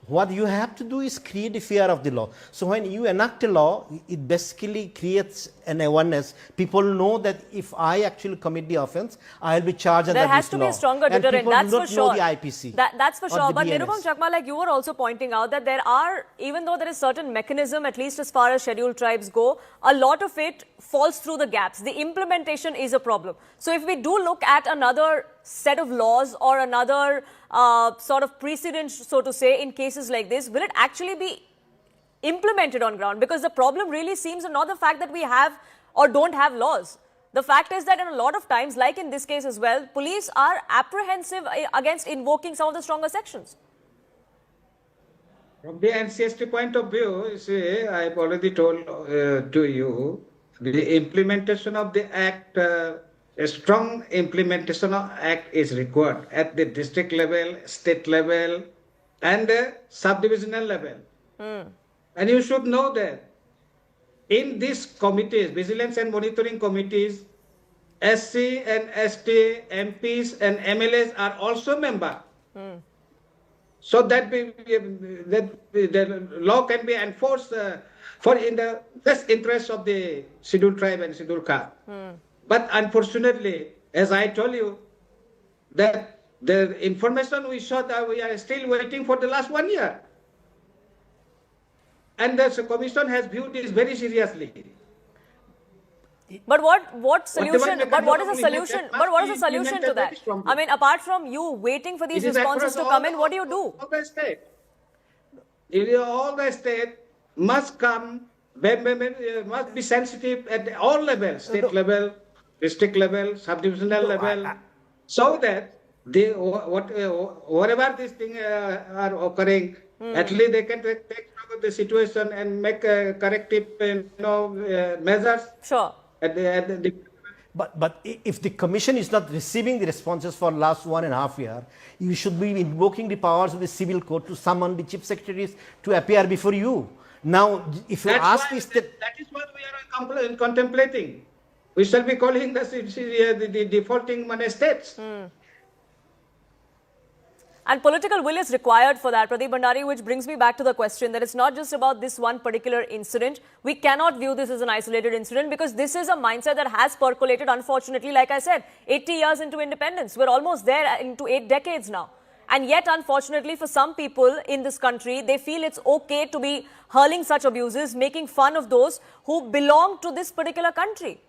What you have to do is create the fear of the law. So when you enact a law, it basically creates an awareness. People know that if I actually commit the offense, I will be charged under this law. There has to be a stronger deterrent, that's for sure. Know the IPC. That's for sure. But BNS. Nirupam Chakma, like you were also pointing out, that there are, even though there is certain mechanism, at least as far as scheduled tribes go, a lot of it falls through the gaps. The implementation is a problem. So if we do look at another set of laws or another sort of precedent, so to say, in cases like this, will it actually be implemented on ground? Because the problem really seems not the fact that we have or don't have laws. The fact is that in a lot of times, like in this case as well, police are apprehensive against invoking some of the stronger sections. From the NCST point of view, you see, I've already told to you, the implementation of the Act, a strong implementation of Act is required at the district level, state level, and subdivisional level. And you should know that in these committees, vigilance and monitoring committees, SC and ST, MPs and MLAs are also members. So that the law can be enforced for in the best interest of the scheduled tribe and scheduled caste. But unfortunately, as I told you, that the information we saw that we are still waiting for the last 1 year. And the commission has viewed this very seriously. But what solution? But what is the solution? But what is the solution to that? I mean, apart from you waiting for these responses to come in, what do you do? All the state, all the state must come, must be sensitive at all levels, state level, district level, subdivisional level, so that whatever these things are occurring, at least they can take note of the situation and make corrective measures. Sure. But if the commission is not receiving the responses for last 1.5 years, you should be invoking the powers of the civil court to summon the chief secretaries to appear before you. Now, if you ask this, that is what we are contemplating. We shall be calling the defaulting money states. And political will is required for that, Pradeep Bhandari, which brings me back to the question that it's not just about this one particular incident. We cannot view this as an isolated incident because this is a mindset that has percolated, unfortunately, like I said, 80 years into independence. We're almost there into 8 decades now. And yet, unfortunately, for some people in this country, they feel it's okay to be hurling such abuses, making fun of those who belong to this particular country.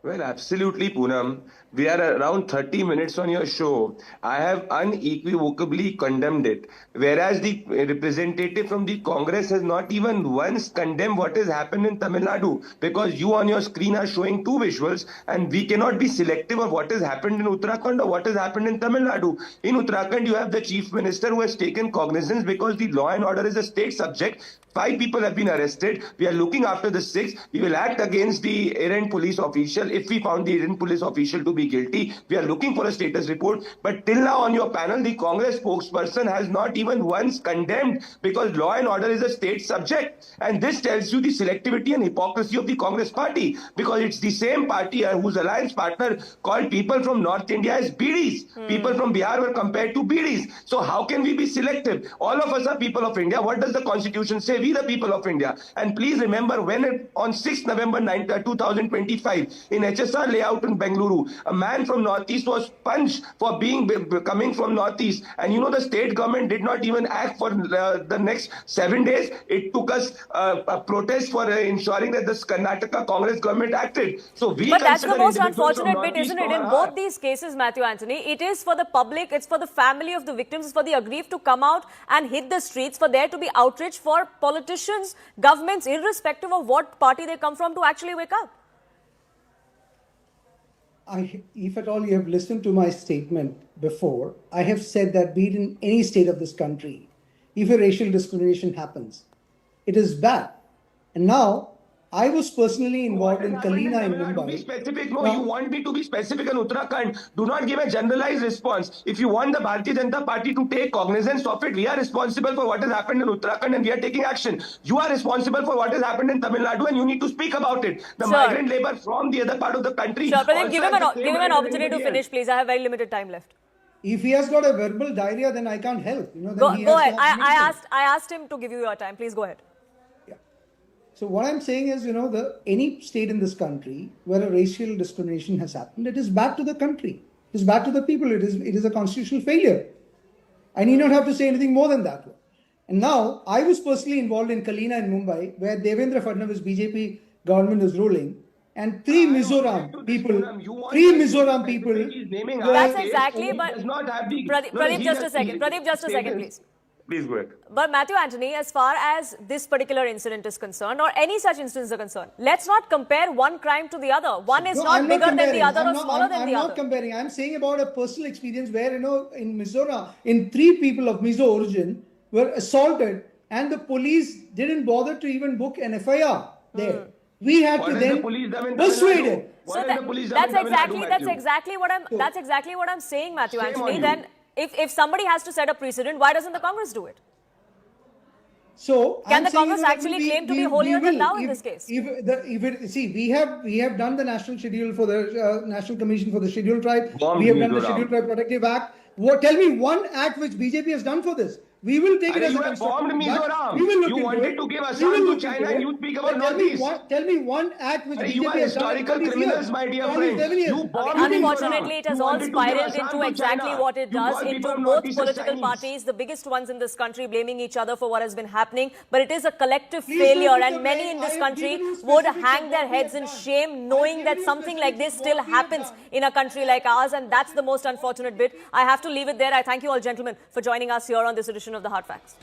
Well, absolutely, Poonam. We are around 30 minutes on your show. I have unequivocally condemned it. Whereas the representative from the Congress has not even once condemned what has happened in Tamil Nadu. Because you on your screen are showing 2 visuals and we cannot be selective of what has happened in Uttarakhand or what has happened in Tamil Nadu. In Uttarakhand, you have the chief minister who has taken cognizance because the law and order is a state subject. 5 people have been arrested. We are looking after the 6th. We will act against the errant police official. If we found the errant police official to be guilty, we are looking for a status report. But till now on your panel, the Congress spokesperson has not even once condemned because law and order is a state subject. And this tells you the selectivity and hypocrisy of the Congress party because it's the same party whose alliance partner called people from North India as BDs. People from Bihar were compared to BDs. So how can we be selective? All of us are people of India. What does the constitution say? We the people of India. And please remember when on 6th November 2025 in HSR layout in Bengaluru, a man from Northeast was punched for coming from Northeast. And you know the state government did not even act for the next 7 days. It took us a protest for ensuring that the Karnataka Congress government acted. So but that's the most unfortunate bit, isn't it? In both these cases, Matthew Anthony, it is for the public, it's for the family of the victims, it's for the aggrieved to come out and hit the streets, for there to be outrage, for politicians, governments, irrespective of what party they come from, to actually wake up. If at all you have listened to my statement before, I have said that be it in any state of this country, if a racial discrimination happens, it is bad. And now I was personally involved in Kalina in To be Mumbai. specific, no, Now- you want me to be specific in Uttarakhand. Do not give a generalized response. If you want the Bharatiya Janata Party to take cognizance of it, we are responsible for what has happened in Uttarakhand and we are taking action. You are responsible for what has happened in Tamil Nadu and you need to speak about it. The Sure. migrant labor from the other part of the country. Sure, Pradeep, also give him has the same give him an right as opportunity to anybody finish, else. please. I have very limited time left. If he has got a verbal diarrhea, then I can't help. Then Go he go has ahead. to have I asked him to give you your time. Please go ahead. So what I'm saying is, any state in this country where a racial discrimination has happened, it is bad to the country. It is bad to the people. It is a constitutional failure. I need not have to say anything more than that. And now, I was personally involved in Kalina in Mumbai, where Devendra Fadnavis BJP government is ruling, and three Mizoram people. That's exactly, but Pradeep, just a second. Pradeep, just a second, please. Please go ahead. But Matthew Anthony, as far as this particular incident is concerned, or any such instance is concerned, let's not compare one crime to the other. One is not bigger than the other or smaller than the other. I'm not comparing. I'm saying about a personal experience where, in Mizoram, three people of Mizo origin were assaulted and the police didn't bother to even book an FIR there. We had to then persuade it. So that's exactly what I'm saying, Matthew Anthony. Then if somebody has to set a precedent, why doesn't the Congress do it? So can the Congress actually claim to be holier than thou in this case? We have done the national schedule for the National Commission for the Scheduled Tribe. We have done the Scheduled Tribe Protective Act. Tell me one act which BJP has done for this. We will take it as a constructive. We will look you wanted to give Assam to China and you speak about Northeast. Tell me one act which BJP has done. You are historical criminals, my dear friend. Unfortunately, it has all spiraled into exactly what it does, into both political parties, the biggest ones in this country, blaming each other for what has been happening. But it is a collective failure, and many in this country would hang their heads in shame knowing that something like this still happens in a country like ours, and that's the most unfortunate bit. I have to leave it there. I thank you all, gentlemen, for joining us here on this edition of the Hard Facts.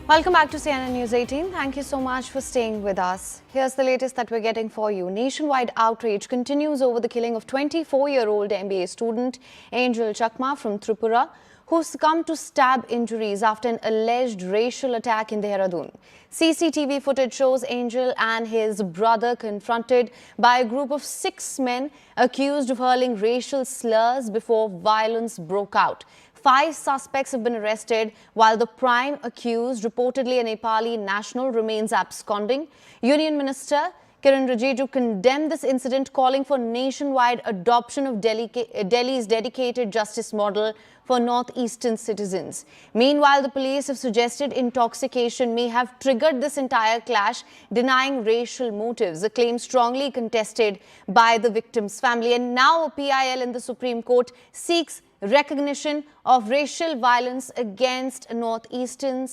Welcome back to CNN News 18. Thank you so much for staying with us. Here's the latest that we're getting for you. Nationwide outrage continues over the killing of 24-year-old MBA student Angel Chakma from Tripura, who succumbed to stab injuries after an alleged racial attack in Dehradun. CCTV footage shows Angel and his brother confronted by a group of 6 men accused of hurling racial slurs before violence broke out. 5 suspects have been arrested, while the prime accused, reportedly a Nepali national, remains absconding. Union Minister Kiran Rijiju condemned this incident, calling for nationwide adoption of Delhi's dedicated justice model for northeastern citizens. Meanwhile, the police have suggested intoxication may have triggered this entire clash, denying racial motives, a claim strongly contested by the victim's family. And now a PIL in the Supreme Court seeks recognition of racial violence against northeastern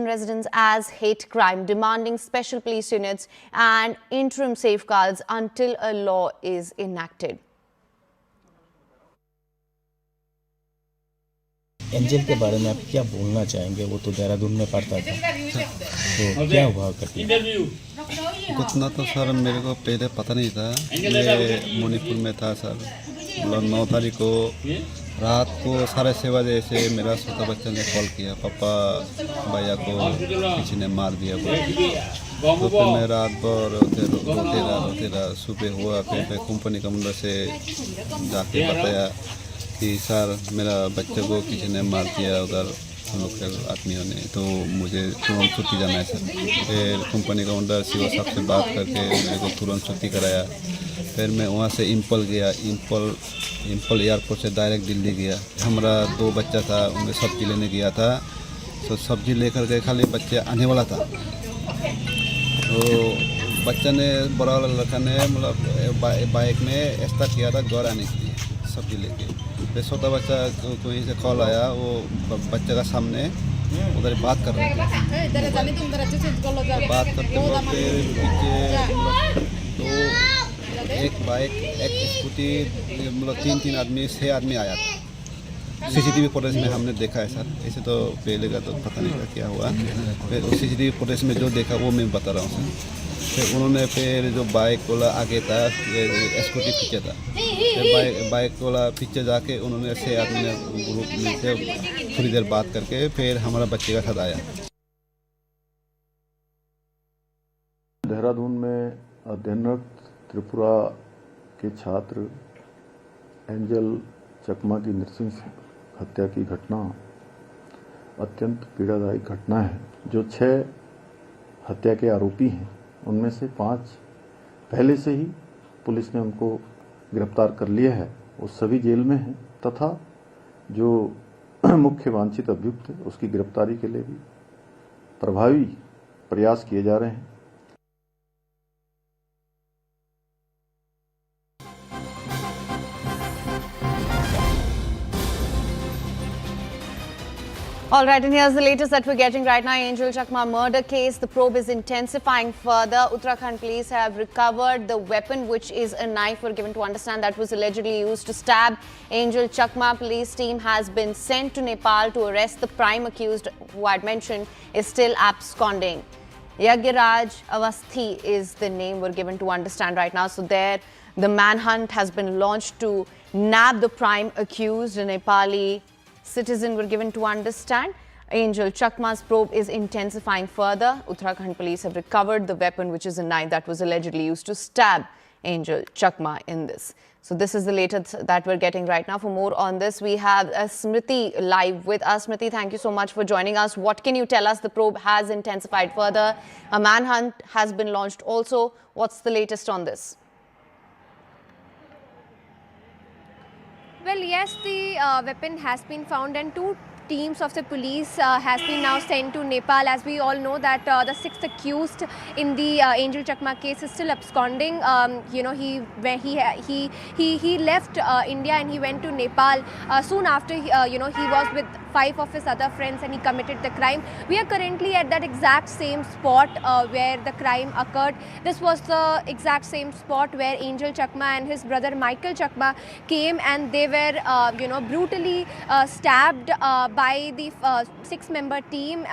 residents as hate crime, demanding special police units and interim safeguards until a law is enacted. Angel के बारे में आप क्या बोलना चाहेंगे? वो तो देहरादून में पढ़ता था, तो क्या हुआ कभी? कुछ ना तो सर मेरे को पहले पता नहीं था, मैं मणिपुर में था सर। मतलब 9 तारीख को रात को 6:30 बजे से मेरा छोटा बच्चा ने कॉल किया, पापा भैया को किसी ने मार दिया। तो फिर मैं रात भर रोते रहा। सुबह हुआ, फिर कंपनी कमांडर से जाके बताया कि सर मेरा बच्चे को किसी ने मार दिया उधर लोकल आदमियों ने, तो मुझे तुरंत छुट्टी जाना है सर। फिर कंपनी कमांडर सीओ साहब से बात करके मेरे को तुरंत छुट्टी कराया। फिर मैं वहाँ से इम्पल गया, इम्पल एयरपोर्ट से डायरेक्ट दिल्ली गया। हमारा 2 बच्चा था, उन्हें सब्जी लेने गया था, तो सब्जी लेकर के खाली बच्चे आने वाला था। तो बच्चा ने, बड़ा वाला लड़का ने मतलब बाइक में स्टार्ट किया था घर आने के लिए सब्जी लेके। फिर छोटा बच्चा को वहीं से कॉल आया, वो बच्चे का सामने उधर बात कर रहे थे। बात करते वक्त पीछे तो एक बाइक, एक स्कूटी, मतलब 3 आदमी, 6 आदमी आया था। सीसीटीवी फुटेज में हमने देखा है सर, ऐसे तो पहले का तो पता नहीं था क्या हुआ। फिर उस सीसीटीवी फुटेज में जो देखा वो मैं बता रहा हूँ सर। फिर उन्होंने फिर जो बाइक वाला आगे था, स्कूटी पीछे था, फिर बाइक वाला पीछे जाके उन्होंने 6 आदमी ने ग्रुप में से थोड़ी देर बात करके फिर हमारा बच्चे का साथ आया। देहरादून में अध्ययनरत त्रिपुरा के छात्र एंजल चकमा की नृशंस हत्या की घटना अत्यंत पीड़ादायक घटना है। जो 6 हत्या के आरोपी हैं उनमें से 5 पहले से ही पुलिस ने उनको गिरफ्तार कर लिया है, वो सभी जेल में हैं तथा जो मुख्य वांछित अभियुक्त है उसकी गिरफ्तारी के लिए भी प्रभावी प्रयास किए जा रहे हैं। All right, and here's the latest that we're getting right now. Angel Chakma murder case. The probe is intensifying further. Uttarakhand police have recovered the weapon, which is a knife. We're given to understand that was allegedly used to stab Angel Chakma. Police team has been sent to Nepal to arrest the prime accused, who I'd mentioned is still absconding. Yagyaraj Avasthi is the name we're given to understand right now. So there, the manhunt has been launched to nab the prime accused, a Nepali citizen were given to understand. Angel Chakma's probe is intensifying further. Uttarakhand police have recovered the weapon, which is a knife that was allegedly used to stab Angel Chakma in this. So this is the latest that we're getting right now. For more on this, we have Smriti live with us. Smriti, thank you so much for joining us. What can you tell us? The probe has intensified further. A manhunt has been launched also. What's the latest on this? Well, yes, the weapon has been found and 2 teams of the police has been now sent to Nepal. As we all know that the 6th accused in the Angel Chakma case is still absconding. You know, he left India and he went to Nepal soon after. You know, he was with 5 of his other friends and he committed the crime. We are currently at that exact same spot where the crime occurred. This was the exact same spot where Angel Chakma and his brother Michael Chakma came, and they were you know, brutally stabbed by the 6-member team.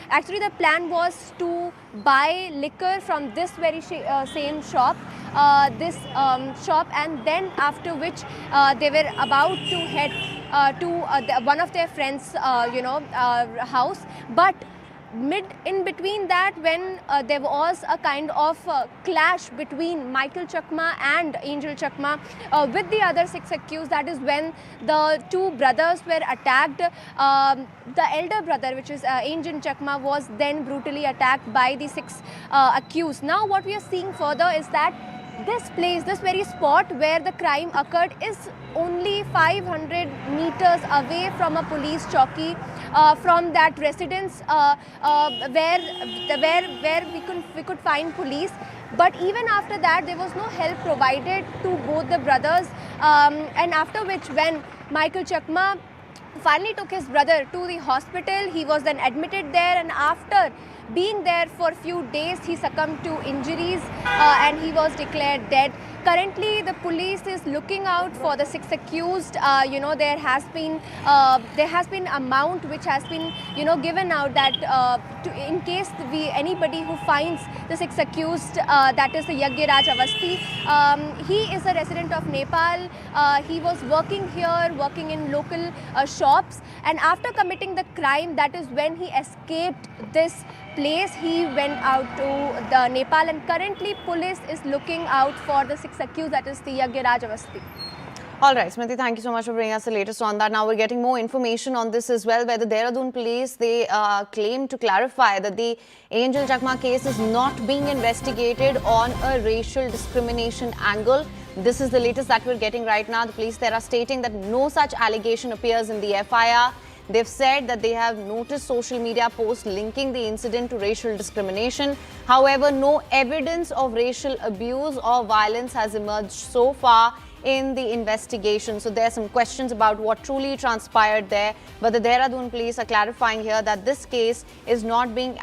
Actually, the plan was to buy liquor from this very same shop, and then after which they were about to head to one of their friends' house. But in between that, when there was a kind of clash between Michael Chakma and Angel Chakma with the other 6 accused, that is when the 2 brothers were attacked. The elder brother, which is Angel Chakma, was then brutally attacked by the 6 accused. Now what we are seeing further is that this place, this very spot where the crime occurred, is only 500 meters away from a police chowki, from that residence where we could find police. But even after that, there was no help provided to both the brothers, and after which, when Michael Chakma finally took his brother to the hospital, he was then admitted there, and after being there for a few days, he succumbed to injuries and he was declared dead. Currently, the police is looking out for the 6 accused. You know, there has been amount which has been, you know, given out that in case anybody who finds the 6 accused, that is the Yagyaraj Avasthi. He is a resident of Nepal. He was working here, working in local shops, and after committing the crime, that is when he escaped this place. He went out to the Nepal, and currently police is looking out for the 6 accused, that is the Yagyaraj Avasthi. All right, Smriti, thank you so much for bringing us the latest on that. Now we're getting more information on this as well, where the Dehradun police, they claim to clarify that the Angel Chakma case is not being investigated on a racial discrimination angle. This is the latest that we're getting right now. The police there are stating that no such allegation appears in the FIR. They've said that they have noticed social media posts linking the incident to racial discrimination. However, no evidence of racial abuse or violence has emerged so far in the investigation. So there are some questions about what truly transpired there. But the Dehradun police are clarifying here that this case is not being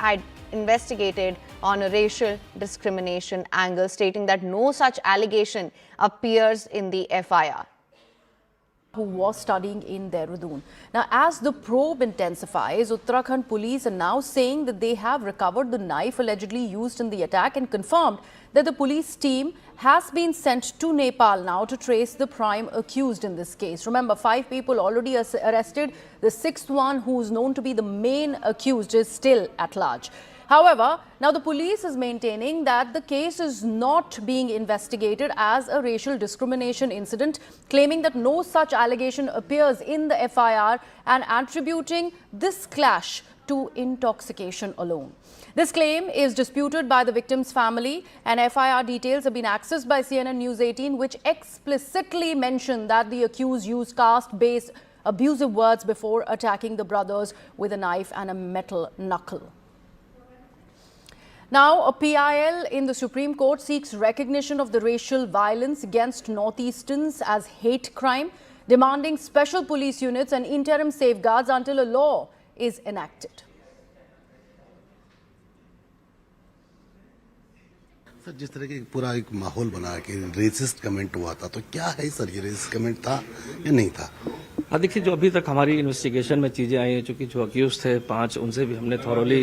investigated on a racial discrimination angle, stating that no such allegation appears in the FIR. Who was studying in Dehradun. Now, as the probe intensifies, Uttarakhand police are now saying that they have recovered the knife allegedly used in the attack and confirmed that the police team has been sent to Nepal now to trace the prime accused in this case. Remember, 5 people already arrested. The 6th one, who is known to be the main accused, is still at large. However, now the police is maintaining that the case is not being investigated as a racial discrimination incident, claiming that no such allegation appears in the FIR and attributing this clash to intoxication alone. This claim is disputed by the victim's family, and FIR details have been accessed by CNN News 18, which explicitly mention that the accused used caste-based abusive words before attacking the brothers with a knife and a metal knuckle. Now, a PIL in the Supreme Court seeks recognition of the racial violence against Northeasterns as hate crime, demanding special police units and interim safeguards until a law is enacted. Sir, जिस तरह के पूरा एक माहौल बना कि racist comment हुआ था, तो क्या है सर, ये रेसिस्ट कमेंट था या नहीं था? हाँ, देखिए, जो अभी तक हमारी इन्वेस्टिगेशन में चीज़ें आई हैं, चूँकि जो अक्यूज थे 5, उनसे भी हमने थॉरली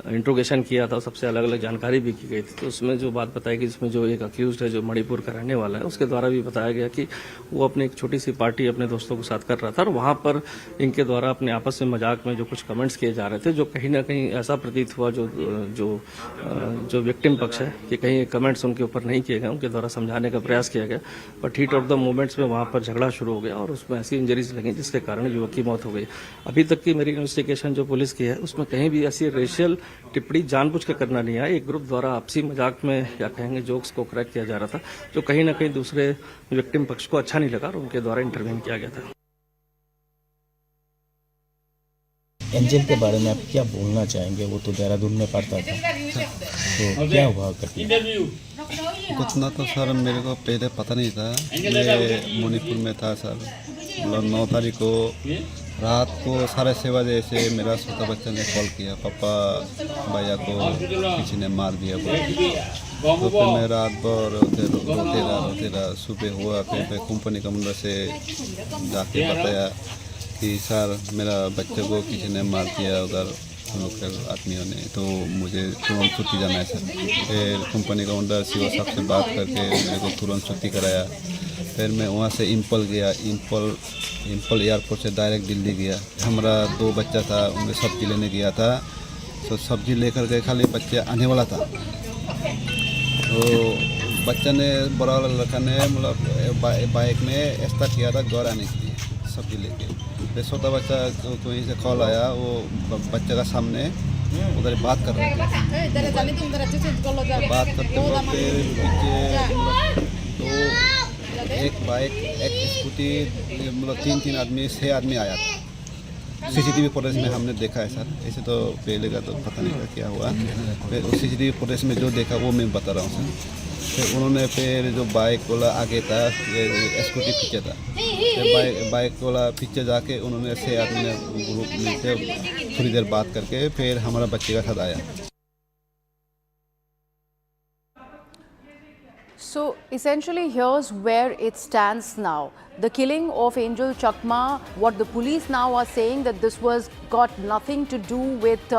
इंट्रोगेशन किया था, सबसे अलग अलग जानकारी भी की गई थी। तो उसमें जो बात बताई कि इसमें जो एक अक्यूज है जो मणिपुर का रहने वाला है, उसके द्वारा भी बताया गया कि वो अपने एक छोटी सी पार्टी अपने दोस्तों के साथ कर रहा था और वहाँ पर इनके द्वारा अपने आपस में मजाक में जो कुछ कमेंट्स किए जा रहे थे, जो कहीं ना कहीं ऐसा प्रतीत हुआ जो विक्टिम पक्ष है कि कहीं कमेंट्स उनके ऊपर नहीं किए गए, उनके द्वारा समझाने का प्रयास किया गया, but heat of the moments में वहाँ पर झगड़ा शुरू हो गया और उसमें ऐसी इंजरीज लगी जिसके कारण युवक की मौत हो गई। अभी तक की मेरी इन्वेस्टिगेशन जो पुलिस की है, उसमें कहीं भी ऐसी रेशियल टिप्पणी जानबूझ के करना नहीं आया। एक ग्रुप द्वारा आपसी मजाक में या कहेंगे जोक्स को क्रैक किया जा रहा था, जो कहीं ना कहीं दूसरे विक्टिम पक्ष को अच्छा नहीं लगा और उनके द्वारा इंटरवीन किया गया था। एंजल के बारे में आप क्या बोलना चाहेंगे? वो तो देहरादून में पढ़ता था, तो क्या हुआ कभी? कुछ ना, तो सर मेरे को पहले पता नहीं था। मैं मणिपुर में था सर, मतलब 9 तारीख को रात को 6:30 बजे से मेरा छोटा बच्चा ने कॉल किया, पापा भैया को किसी ने मार दिया बोल। तो फिर मैं रात भर रोते रहा। सुबह हुआ, फिर कंपनी कमांडर से जाके बताया कि सर मेरा बच्चे को किसी ने मार दिया उधर लोकल आदमियों ने, तो मुझे तुरंत छुट्टी जाना है सर। फिर कंपनी कमांडर सीओ साहब से बात करके मेरे को तुरंत छुट्टी कराया। फिर मैं वहाँ से इम्पल गया, इम्पल एयरपोर्ट से डायरेक्ट दिल्ली गया। हमारा 2 बच्चा था, उन्हें सब्जी लेने गया था, तो सब्जी लेकर के खाली बच्चा आने वाला था। तो बच्चा ने, बड़ा वाला लड़का ने मतलब बाइक में स्टार्ट किया था घर आने के लिए सब्जी लेके। फिर छोटा बच्चा को कहीं से कॉल आया, वो बच्चे का सामने उधर बात कर रहे थे। बात करते वक्त पीछे तो एक बाइक, एक स्कूटी, मतलब 3 आदमी, 6 आदमी आया था। सीसीटीवी फुटेज में हमने देखा है सर, ऐसे तो पहले का तो पता नहीं था क्या हुआ। फिर उस सीसीटीवी फुटेज में जो देखा वो मैं बता रहा हूँ सर। फिर उन्होंने फिर जो बाइक वाला आगे था, स्कूटी पीछे था, फिर बाइक वाला पीछे जाके उन्होंने 6 आदमी ने ग्रुप में से थोड़ी देर बात करके फिर हमारा बच्चे का साथ आया। So essentially, here's where it stands now. The killing of Angel Chakma, what the police now are saying that this was got nothing to do with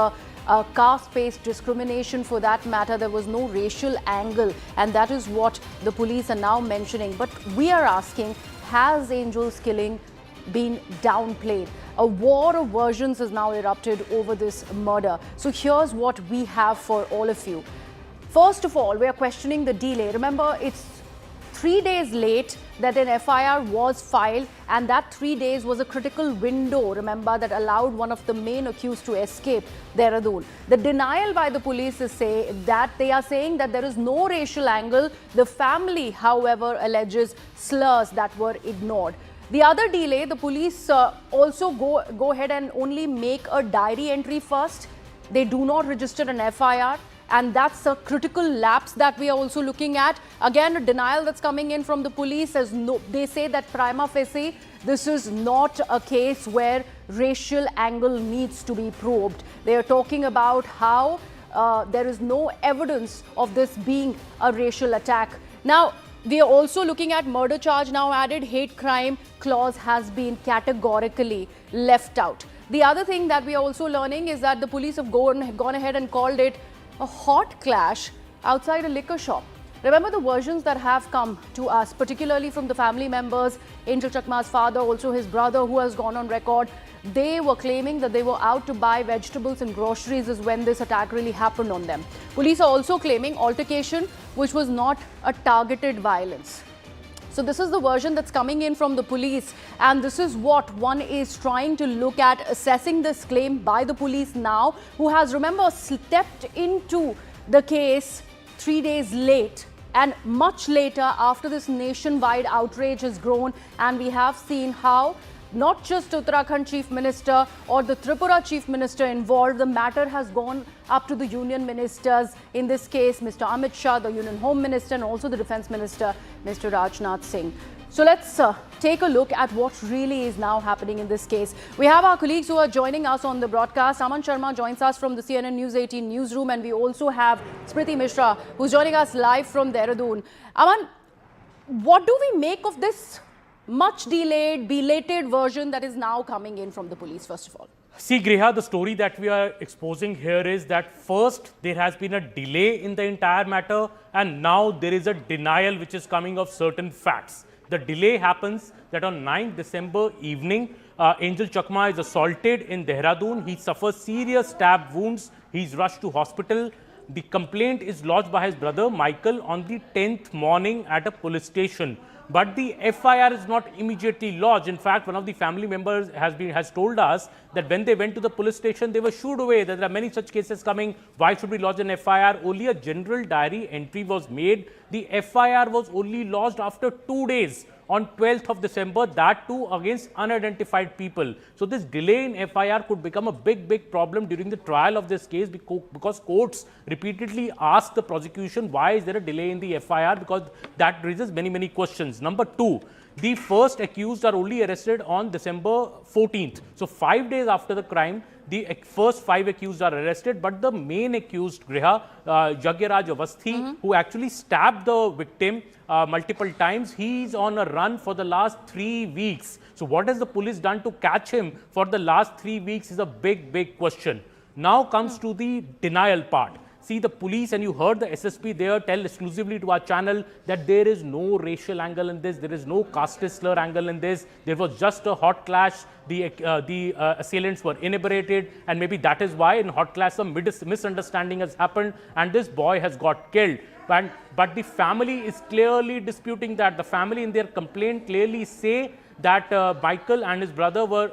caste-based discrimination. For that matter, there was no racial angle, and that is what the police are now mentioning. But we are asking, has Angel's killing been downplayed? A war of versions has now erupted over this murder. So here's what we have for all of you. First of all, we are questioning the delay. Remember, it's 3 days late that an FIR was filed, and that 3 days was a critical window, remember, that allowed one of the main accused to escape Dehradun. The denial by the police is that they are saying that there is no racial angle. The family, however, alleges slurs that were ignored. The other delay, the police also go ahead and only make a diary entry first. They do not register an FIR. And that's a critical lapse that we are also looking at. Again, a denial that's coming in from the police as they say that prima facie, this is not a case where racial angle needs to be probed. They are talking about how there is no evidence of this being a racial attack. Now, we are also looking at murder charge now added. Hate crime clause has been categorically left out. The other thing that we are also learning is that the police have gone ahead and called it a hot clash outside a liquor shop. Remember the versions that have come to us, particularly from the family members, Angel Chakma's father, also his brother who has gone on record. They were claiming that they were out to buy vegetables and groceries is when this attack really happened on them. Police are also claiming altercation, which was not a targeted violence. So this is the version that's coming in from the police, and this is what one is trying to look at, assessing this claim by the police now, who has, remember, stepped into the case 3 days late and much later after this nationwide outrage has grown. And we have seen how not just Uttarakhand Chief Minister or the Tripura Chief Minister involved, the matter has gone up to the union ministers, in this case Mr. Amit Shah, the Union Home Minister, and also the Defence Minister, Mr. Rajnath Singh. So let's take a look at what really is now happening in this case. We have our colleagues who are joining us on the broadcast. Aman Sharma joins us from the CNN News 18 newsroom, and we also have Smriti Mishra who's joining us live from Dehradun. Aman, what do we make of this much delayed, belated version that is now coming in from the police, first of all? See, Griha, the story that we are exposing here is that first there has been a delay in the entire matter, and now there is a denial which is coming of certain facts. The delay happens that on 9th December evening, Angel Chakma is assaulted in Dehradun. He suffers serious stab wounds. He is rushed to hospital. The complaint is lodged by his brother Michael on the 10th morning at a police station. But the FIR is not immediately lodged. In fact, one of the family members has told us that when they went to the police station, they were shooed away, that there are many such cases coming. Why should we lodge an FIR? Only a general diary entry was made. The FIR was only lodged after 2 days, on 12th of December, that too against unidentified people. So this delay in FIR could become a big problem during the trial of this case, because courts repeatedly ask the prosecution, why is there a delay in the FIR? Because that raises many questions. Number two, the first accused are only arrested on December 14th. So 5 days after the crime, the first 5 accused are arrested, but the main accused, Griha, Yagyaraj Avasthi, who actually stabbed the victim multiple times, he is on a run for the last 3 weeks. So what has the police done to catch him for the last 3 weeks is a big question. Now comes to the denial part. See, the police, and you heard the SSP there tell exclusively to our channel that there is no racial angle in this, there is no caste slur angle in this, there was just a hot clash, the assailants were inebriated, and maybe that is why in hot clash some misunderstanding has happened and this boy has got killed. But the family is clearly disputing that. The family in their complaint clearly say that Michael and his brother were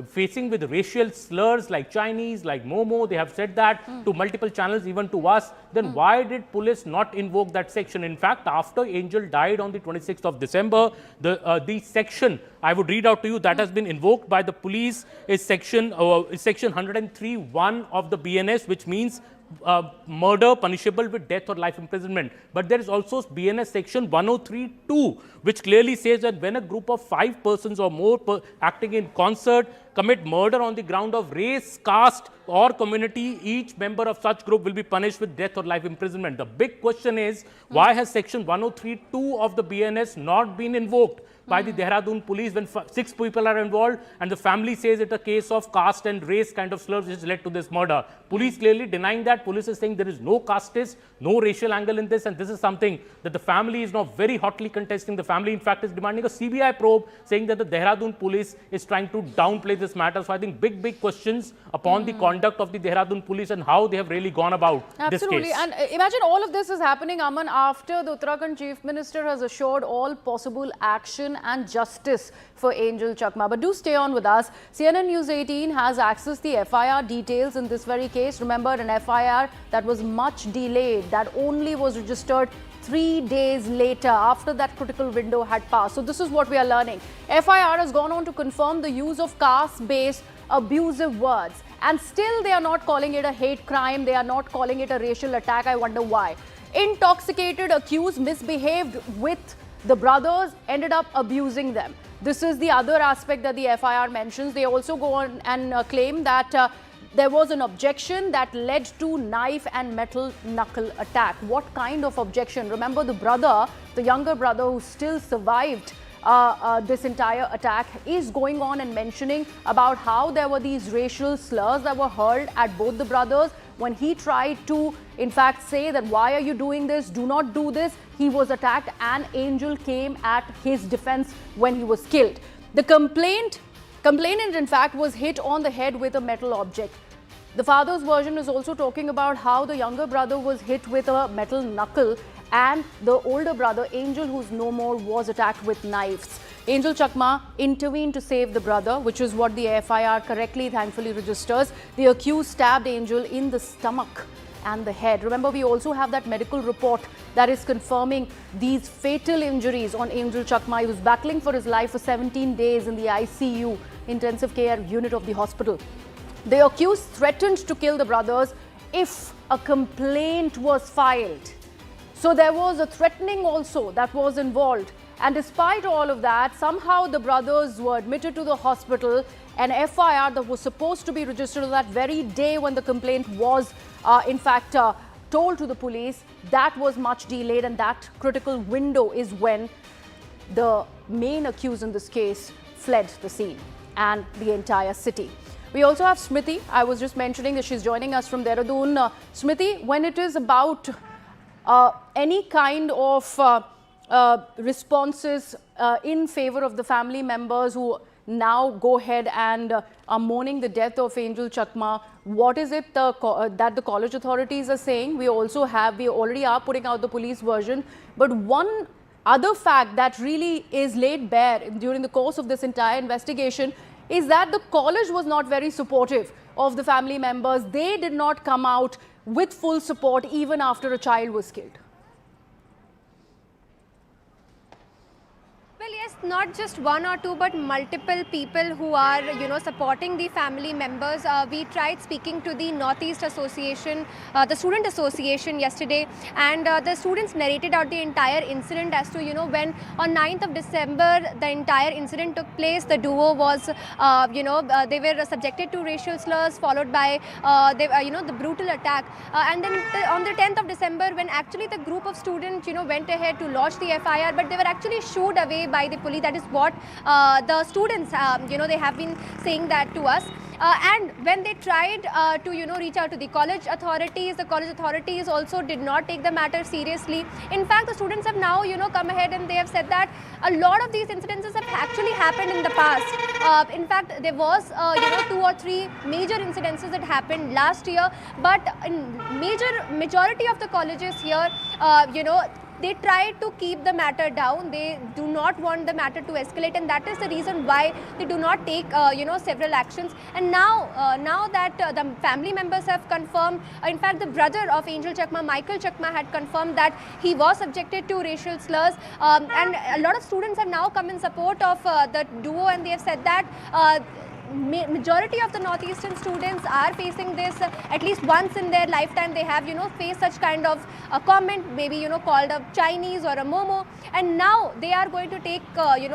facing with racial slurs like Chinese, like Momo. They have said that to multiple channels, even to us. Then why did police not invoke that section? In fact, after Angel died on the 26th of December, the section, I would read out to you, that has been invoked by the police is section 103(1) of the BNS, which means murder punishable with death or life imprisonment. But there is also BNS section 103(2), which clearly says that when a group of 5 persons or more acting in concert commit murder on the ground of race, caste or community, each member of such group will be punished with death or life imprisonment. The big question is, why has section 103(2) of the BNS not been invoked by the Dehradun police when 6 people are involved and the family says it's a case of caste and race kind of slurs which led to this murder? Police clearly denying that. Police is saying there is no casteist, no racial angle in this, and this is something that the family is now very hotly contesting. The family, in fact, is demanding a CBI probe, saying that the Dehradun police is trying to downplay this matter. So I think big questions upon the conduct of the Dehradun police and how they have really gone about this case. And imagine all of this is happening, Aman, after the Uttarakhand Chief Minister has assured all possible action and justice for Angel Chakma. But do stay on with us. CNN News 18 has accessed the FIR details in this very case. Remember, an FIR that was much delayed, that only was registered 3 days later after that critical window had passed. So this is what we are learning. FIR has gone on to confirm the use of caste-based abusive words, and still they are not calling it a hate crime. They are not calling it a racial attack. I wonder why. Intoxicated accused misbehaved with the brothers, ended up abusing them. This is the other aspect that the FIR mentions. They also go on and claim that there was an objection that led to knife and metal knuckle attack. What kind of objection? Remember, the brother, the younger brother who still survived this entire attack, is going on and mentioning about how there were these racial slurs that were hurled at both the brothers. when he tried to, in fact, say that why are you doing this, do not do this, he was attacked and Angel came at his defense when he was killed. The complainant, in fact, was hit on the head with a metal object. The father's version is also talking about how the younger brother was hit with a metal knuckle and the older brother, Angel, who's no more, was attacked with knives. Angel Chakma intervened to save the brother, which is what the FIR correctly, thankfully, registers. The accused stabbed Angel in the stomach and the head. Remember, we also have that medical report that is confirming these fatal injuries on Angel Chakma. He was battling for his life for 17 days in the ICU, intensive care unit of the hospital. The accused threatened to kill the brothers if a complaint was filed. So there was a threatening also that was involved. And despite all of that, somehow the brothers were admitted to the hospital. An FIR that was supposed to be registered on that very day when the complaint was, in fact, told to the police, that was much delayed. And that critical window is when the main accused in this case fled the scene and the entire city. We also have Smriti. I was just mentioning that she's joining us from Dehradun. Smriti, when it is about any kind of responses in favor of the family members who now go ahead and are mourning the death of Angel Chakma, what is it that the college authorities are saying? We already are putting out the police version, but one other fact that really is laid bare during the course of this entire investigation is that the college was not very supportive of the family members. They did not come out with full support even after a child was killed. Well, yes, not just one or two, but multiple people who are, supporting the family members. We tried speaking to the Northeast Association, the Student Association yesterday, and the students narrated out the entire incident as to, when on 9th of December, the entire incident took place. The duo was, they were subjected to racial slurs, followed by, the brutal attack. And then on the 10th of December, when actually the group of students, went ahead to lodge the FIR, but they were actually shooed away by the police. That is what the students, they have been saying that to us. And when they tried to, reach out to the college authorities also did not take the matter seriously. In fact, the students have now, come ahead and they have said that a lot of these incidences have actually happened in the past. In fact, there was, 2 or 3 major incidences that happened last year, but in majority of the colleges here, they try to keep the matter down. They do not want the matter to escalate, and that is the reason why they do not take, several actions. And now that the family members have confirmed, in fact, the brother of Angel Chakma, Michael Chakma, had confirmed that he was subjected to racial slurs. And a lot of students have now come in support of the duo, and they have said that majority of the northeastern students are facing this at least once in their lifetime. They have faced such kind of a comment, maybe called a Chinese or a momo, and now they are going to take they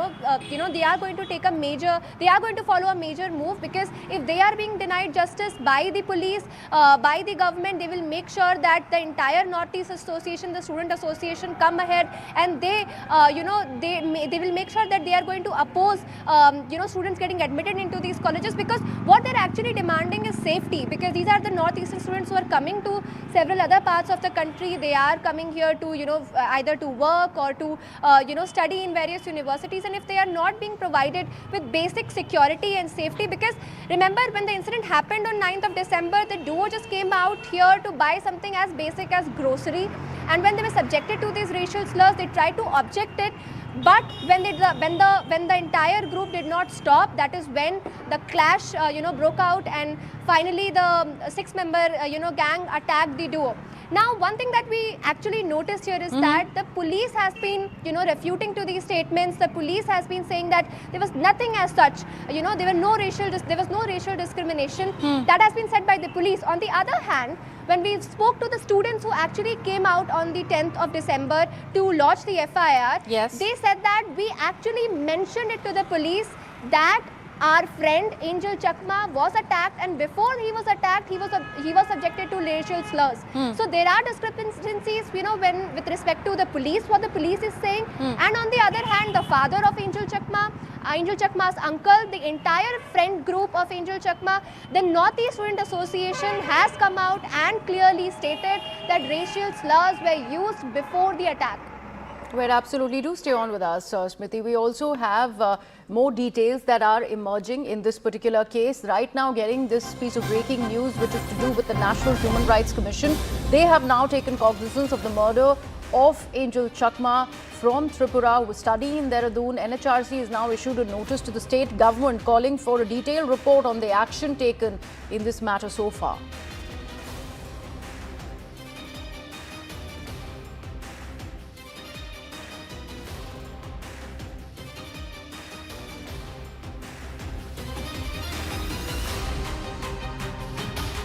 are going to follow a major move, because if they are being denied justice by the police, by the government, they will make sure that the entire Northeast Association, the student association, come ahead, and they they will make sure that they are going to oppose students getting admitted into these colleges, because what they're actually demanding is safety, because these are the northeastern students who are coming to several other parts of the country. They are coming here to either to work or to study in various universities, and if they are not being provided with basic security and safety, because remember when the incident happened on 9th of December, the duo just came out here to buy something as basic as grocery, and when they were subjected to these racial slurs, they tried to object it. But when the entire group did not stop, that is when the clash broke out, and finally the 6-member gang attacked the duo. Now, one thing that we actually noticed here is that the police has been refuting to these statements. The police has been saying that there was nothing as such. There was no racial discrimination. That has been said by the police. On the other hand, when we spoke to the students who actually came out on the 10th of December to lodge the FIR, they said that we actually mentioned it to the police that our friend Angel Chakma was attacked, and before he was attacked, he was subjected to racial slurs. So there are discrepancies, when with respect to the police, what the police is saying, and on the other hand, the father of Angel Chakma's uncle, the entire friend group of Angel Chakma, the Northeast Student Association has come out and clearly stated that racial slurs were used before the attack. Well, absolutely. Do stay on with us, Smriti. We also have more details that are emerging in this particular case. Right now, getting this piece of breaking news, which is to do with the National Human Rights Commission. They have now taken cognizance of the murder of Angel Chakma from Tripura, who was studying in Dehradun. NHRC has now issued a notice to the state government calling for a detailed report on the action taken in this matter so far.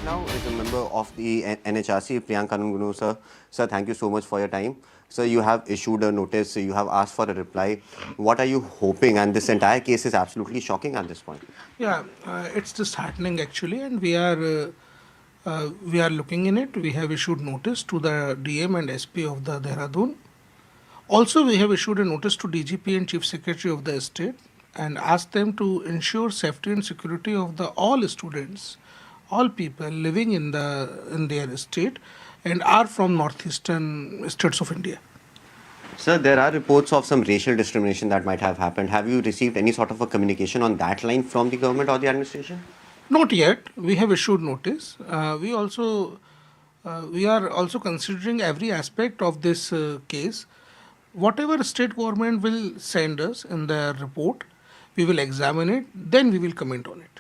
Now, as a member of the NHRC, Priyanka Nungunu, sir. Sir, thank you so much for your time. Sir, you have issued a notice, you have asked for a reply. What are you hoping? And this entire case is absolutely shocking at this point. Yeah, it's disheartening actually, and we are looking in it. We have issued notice to the DM and SP of the Dehradun. Also, we have issued a notice to DGP and Chief Secretary of the state and asked them to ensure safety and security of all students, all people living in their state and are from northeastern states of India. Sir, there are reports of some racial discrimination that might have happened. Have you received any sort of a communication on that line from the government or the administration? Not yet. We have issued notice. We are also considering every aspect of this case. Whatever state government will send us in their report, we will examine it, then we will comment on it.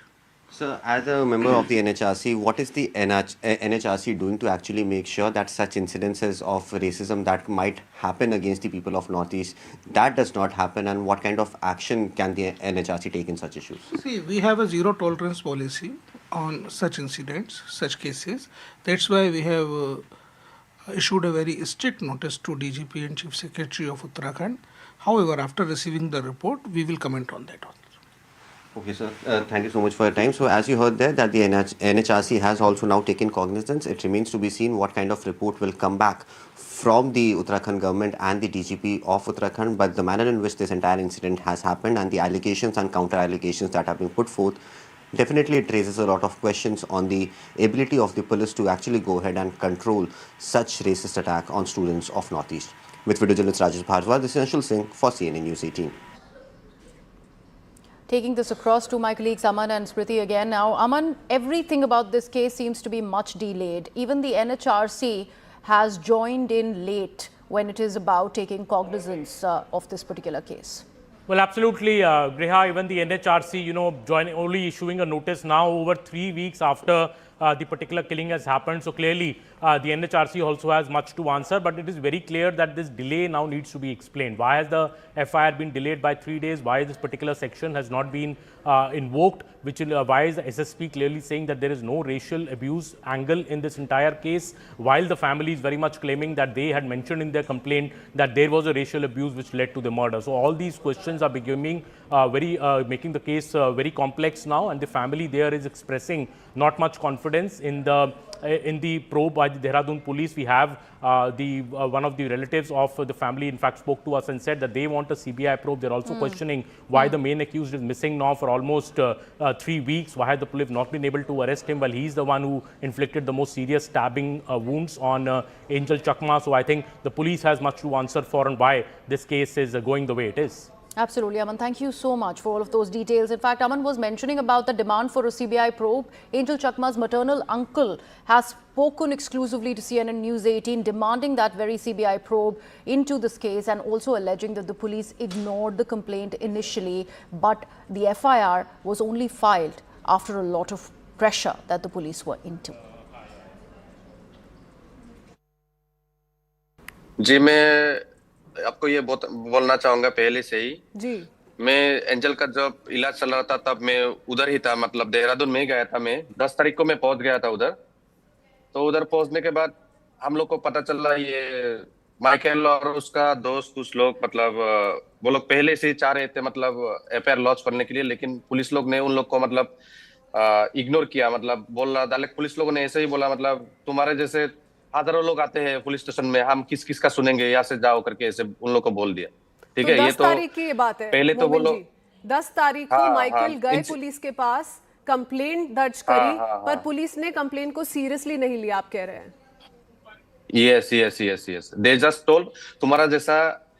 Sir, as a member of the NHRC, what is the NHRC doing to actually make sure that such incidences of racism that might happen against the people of Northeast, that does not happen, and what kind of action can the NHRC take in such issues? See, we have a zero tolerance policy on such incidents, such cases. That's why we have issued a very strict notice to DGP and Chief Secretary of Uttarakhand. However, after receiving the report, we will comment on that. Okay, sir. Thank you so much for your time. So, as you heard there, that the NHRC has also now taken cognizance. It remains to be seen what kind of report will come back from the Uttarakhand government and the DGP of Uttarakhand. But the manner in which this entire incident has happened and the allegations and counter-allegations that have been put forth, definitely it raises a lot of questions on the ability of the police to actually go ahead and control such racist attack on students of Northeast. With video journalist Rajesh Bhargava, this is Anshul Singh for CNN News 18. Taking this across to my colleagues Aman and Smriti again now. Aman, everything about this case seems to be much delayed. Even the NHRC has joined in late when it is about taking cognizance of this particular case. Well, absolutely, Griha. Even the NHRC, only issuing a notice now over 3 weeks after the particular killing has happened. So clearly, the NHRC also has much to answer. But it is very clear that this delay now needs to be explained. Why has the FIR been delayed by 3 days? Why this particular section has not been invoked? Why is the SSP clearly saying that there is no racial abuse angle in this entire case, while the family is very much claiming that they had mentioned in their complaint that there was a racial abuse which led to the murder. So all these questions are becoming making the case very complex now, and the family there is expressing not much confidence in the probe by the Dehradun police. We have one of the relatives of the family in fact spoke to us and said that they want a CBI probe. They're also questioning why the main accused is missing now for almost 3 weeks. Why has the police not been able to arrest him while he's the one who inflicted the most serious stabbing wounds on Angel Chakma? So I think the police has much to answer for and why this case is going the way it is. Absolutely, Aman. Thank you so much for all of those details. In fact, Aman was mentioning about the demand for a CBI probe. Angel Chakma's maternal uncle has spoken exclusively to CNN News 18, demanding that very CBI probe into this case and also alleging that the police ignored the complaint initially, but the FIR was only filed after a lot of pressure that the police were into. जी मैं आपको ये बोलना चाहूंगा पहले से ही जी। मैं angel का जब इलाज चल रहा था तब मैं उधर ही था, मतलब देहरादून में ही गया था। मैं 10 तारीख को मैं पहुंच गया था उधर। तो उधर पहुंचने के बाद हम लोग को पता चला ये माइकल और उसका दोस्त कुछ लोग मतलब वो लोग पहले से ही चाह रहे थे मतलब FIR लॉन्च करने के लिए, लेकिन पुलिस लोग ने उन लोग को मतलब इग्नोर किया। मतलब बोल रहा डायरेक्ट पुलिस लोगों ने ऐसे ही बोला, मतलब तुम्हारे जैसे हजारों लोग आते हैं पुलिस स्टेशन में, हम किस किस का सुनेंगे, यहाँ से जाओ करके ऐसे उन लोग को बोल दिया। ठीक तो है, ये 10 तो तारीख की ये बात है पहले तो वो मोमिन लोग, जी, 10 तारीख को हाँ माइकल हाँ गए पुलिस के पास, कंप्लेंट दर्ज हाँ करी, हाँ पर हाँ पुलिस ने कंप्लेंट को सीरियसली नहीं लिया, आप कह रहे हैं? Yes yes yes yes, they just told तुम्हारा जैसा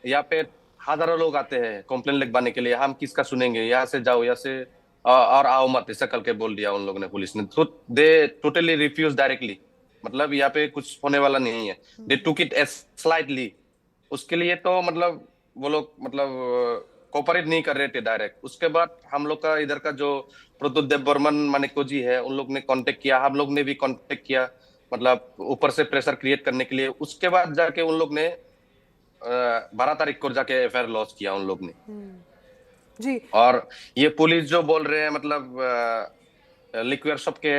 यहाँ पे हजारों लोग आते हैं कंप्लेन लिखवाने के लिए, हम किसका सुनेंगे, यहाँ से जाओ, यहाँ से और आओ मत, ऐसा करके बोल दिया उन लोगों ने, पुलिस ने। तो दे टोटली रिफ्यूज डायरेक्टली, मतलब यहाँ पे कुछ होने वाला नहीं है। दे टुक इट एज स्लाइटली। उसके लिए तो मतलब वो लोग मतलब कोऑपरेट नहीं कर रहे थे डायरेक्ट। उसके बाद हम लोग का इधर का जो प्रद्युत बर्मन मानिको जी है, उन लोग ने कांटेक्ट किया, हम लोग ने भी कांटेक्ट किया, मतलब ऊपर से प्रेशर क्रिएट करने के लिए। उसके बाद जाके उन लोग ने 12 तारीख को जाके FIR लॉन्च किया उन लोग ने। जी। और ये पुलिस जो बोल रहे हैं मतलब लिक्वियर शॉप के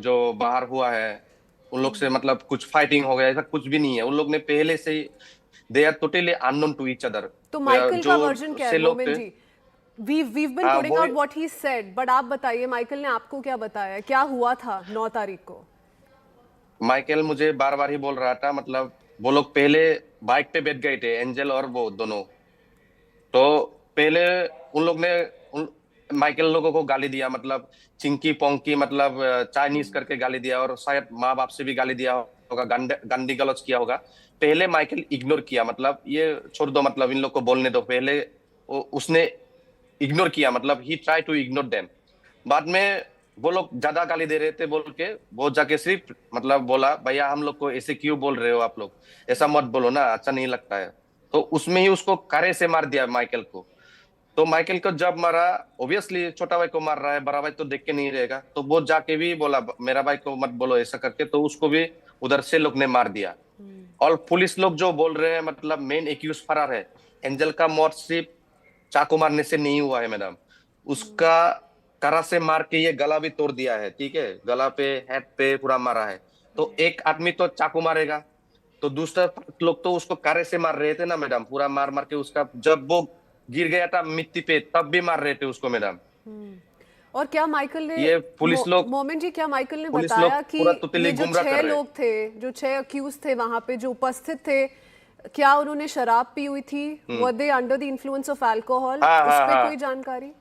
जो बाहर हुआ है उन लोग से मतलब कुछ फाइटिंग हो गया, ऐसा कुछ भी नहीं है। उन लोग ने पहले से ही, they are totally unknown to each other. तो माइकल का जो वर्जन क्या से है लोग मोमिन थे, जी? we've been हाँ putting वो out what he said, but आप बताइए माइकल ने आपको क्या बताया, क्या हुआ था 9 तारीख को? माइकल मुझे बार बार ही बोल रहा था, मतलब वो लोग पहले बाइक पे बैठ गए थे, एंजल और वो दोनों। तो पहले उन लोग ने माइकल लोगों को गाली दिया, मतलब चिंकी पोंकी, मतलब चाइनीज करके गाली दिया, और शायद माँ बाप से भी गाली दिया होगा, गंदी गलौज किया होगा। पहले माइकल इग्नोर किया, मतलब ये छोड़ दो, मतलब इन लोग को बोलने दो। पहले उसने इग्नोर किया, मतलब ही ट्राई टू इग्नोर देम। बाद में वो लोग ज्यादा गाली दे रहे थे बोल के वो जाके सिर्फ मतलब बोला, भैया हम लोग को ऐसे क्यों बोल रहे हो आप लोग, ऐसा मत बोलो ना, अच्छा नहीं लगता है। तो उसमें ही उसको कारे से मार दिया माइकल को। तो माइकल को जब मारा, ऑब्वियसली छोटा भाई को मार रहा है, बड़ा भाई तो देख के नहीं रहेगा, तो वो जाके भी बोला मेरा भाई को मत बोलो ऐसा करके, तो उसको भी उधर से लोग ने मार दिया। और पुलिस लोग जो बोल रहे हैं मतलब मेन एक्यूज फरार है। एंजल का मौत सिर्फ चाकू मारने से नहीं हुआ है मैडम, उसका करा से मार के ये गला भी तोड़ दिया है। ठीक है, गला पे हेड पे पूरा मारा है। तो एक आदमी तो चाकू मारेगा, तो दूसरा लोग तो उसको कारे से मार रहे थे ना मैडम, पूरा मार मार के उसका, जब वो गिर गया था मिट्टी पे तब भी मार रहे थे उसको मैडम। और क्या माइकल ने, ये पुलिस लोग, मोमिन जी, क्या माइकल ने पुलिस बताया लोग कि पूरा तुतली ये जो गुमराह 6 कर रहे हैं। लोग थे, जो 6 अक्यूज थे वहां पे जो उपस्थित थे, क्या उन्होंने शराब पी हुई थी? Were they under the influence of alcohol? उस पे कोई जानकारी?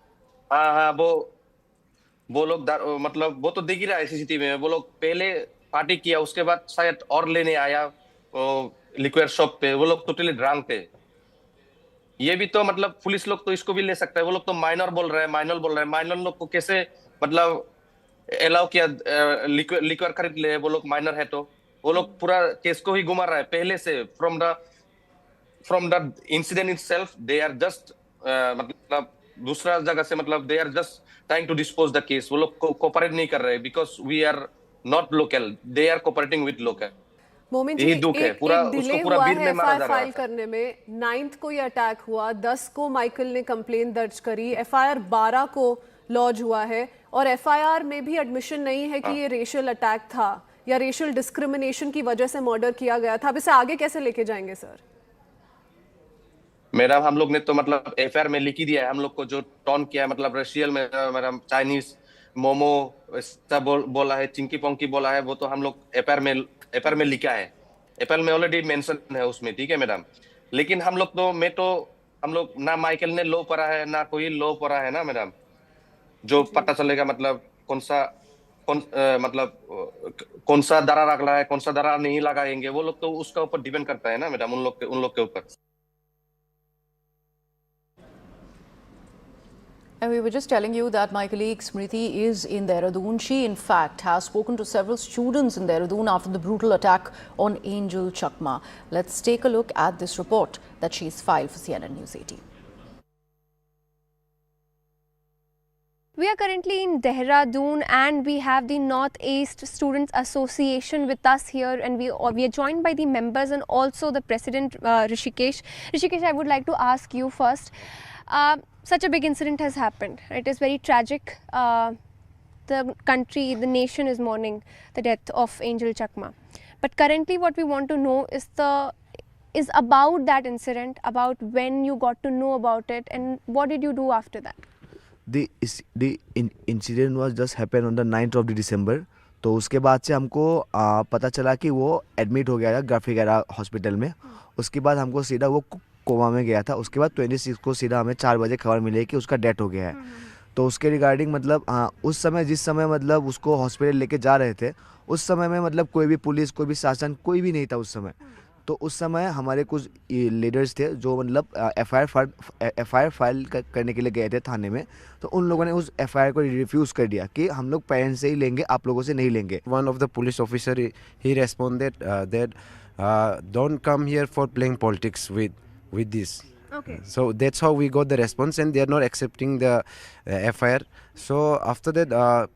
हाँ हाँ, वो लोग मतलब वो तो दिख ही रहा है CCTV में, वो लोग पहले पार्टी किया, उसके बाद शायद और लेने आया लिक्विड शॉप पे, वो लोग टोटली ड्रंक थे। ये भी तो मतलब पुलिस लोग तो इसको भी ले सकता है, वो लोग तो माइनर बोल रहे हैं, माइनर लोग को कैसे मतलब अलाउ किया लिक्विड खरीद ले, वो लोग माइनर है तो वो लोग पूरा केस को ही घुमा रहा है पहले से। From the incident itself they are just मतलब दूसरा जगह से मतलब they are just trying to dispose the case. वो लोग कोऑपरेट नहीं कर रहे because we are not local, they are cooperating with local. Momin ji, यही दुख है, पूरा एक डिले उसको पूरा हुआ भीड़ है में मारा FIR जा रहा फाइल था। करने में। 9th को ये अटैक हुआ, 10 को माइकल ने कंप्लेन दर्ज करी, FIR 12 को लॉन्च हुआ है, और FIR में भी एडमिशन नहीं है कि ये रेशियल अटैक था या रेशियल डिस्क्रिमिनेशन की वजह से मर्डर किया गया था। अब इसे आगे कैसे लेके जाएंगे सर? मैडम हम लोग ने तो मतलब FIR में लिख ही दिया है, हम लोग को जो टॉन किया है मतलब रेशियल में मैडम, चाइनीज मोमो ऐसा बोला है, चिंकी पोंकी बोला है, वो तो हम लोग FIR में लिखा है, FIR में ऑलरेडी मेंशन है उसमें। ठीक है मैडम, लेकिन हम लोग तो हम लोग ना माइकल ने लो पढ़ा है ना कोई लो पढ़ा है ना मैडम, जो पता चलेगा मतलब कौन सा दरार अगला है, कौन सा दरार नहीं लगाएंगे, वो लोग तो उसका ऊपर डिपेंड करता है ना मैडम, उन लोग के ऊपर। And we were just telling you that my colleague Smriti is in Dehradun. She, in fact, has spoken to several students in Dehradun after the brutal attack on Angel Chakma. Let's take a look at this report that she's filed for CNN News 18. We are currently in Dehradun and we have the Northeast Students Association with us here, and we are joined by the members and also the president Rishikesh. Rishikesh, I would like to ask you first. Such a big incident has happened. It is very tragic. The country, the nation is mourning the death of Angel Chakma. But currently what we want to know is the is about that incident, about when you got to know about it, and what did you do after that? The incident was just happened on the 9th of December. तो उसके बाद से हमको पता चला कि वो admit हो गया था ग्राफिका हॉस्पिटल में. उसके बाद हमको सीधा वो कोमा में गया था. उसके बाद 26 को सीधा हमें 4 बजे खबर मिली कि उसका डेथ हो गया है. तो उसके रिगार्डिंग मतलब उस समय जिस समय मतलब उसको हॉस्पिटल लेके जा रहे थे, उस समय में मतलब कोई भी पुलिस, कोई भी शासन, कोई भी नहीं था उस समय. तो उस समय हमारे कुछ लीडर्स थे जो मतलब FIR फाइल करने के लिए गए थे थाने में. तो उन लोगों ने उस FIR को रिफ्यूज़ कर दिया कि हम लोग पेरेंट्स से ही लेंगे, आप लोगों से नहीं लेंगे. One of the police officer he responded that don't come here for playing politics with this. Okay. So that's how we got the response, and they are not accepting the FIR. So after that,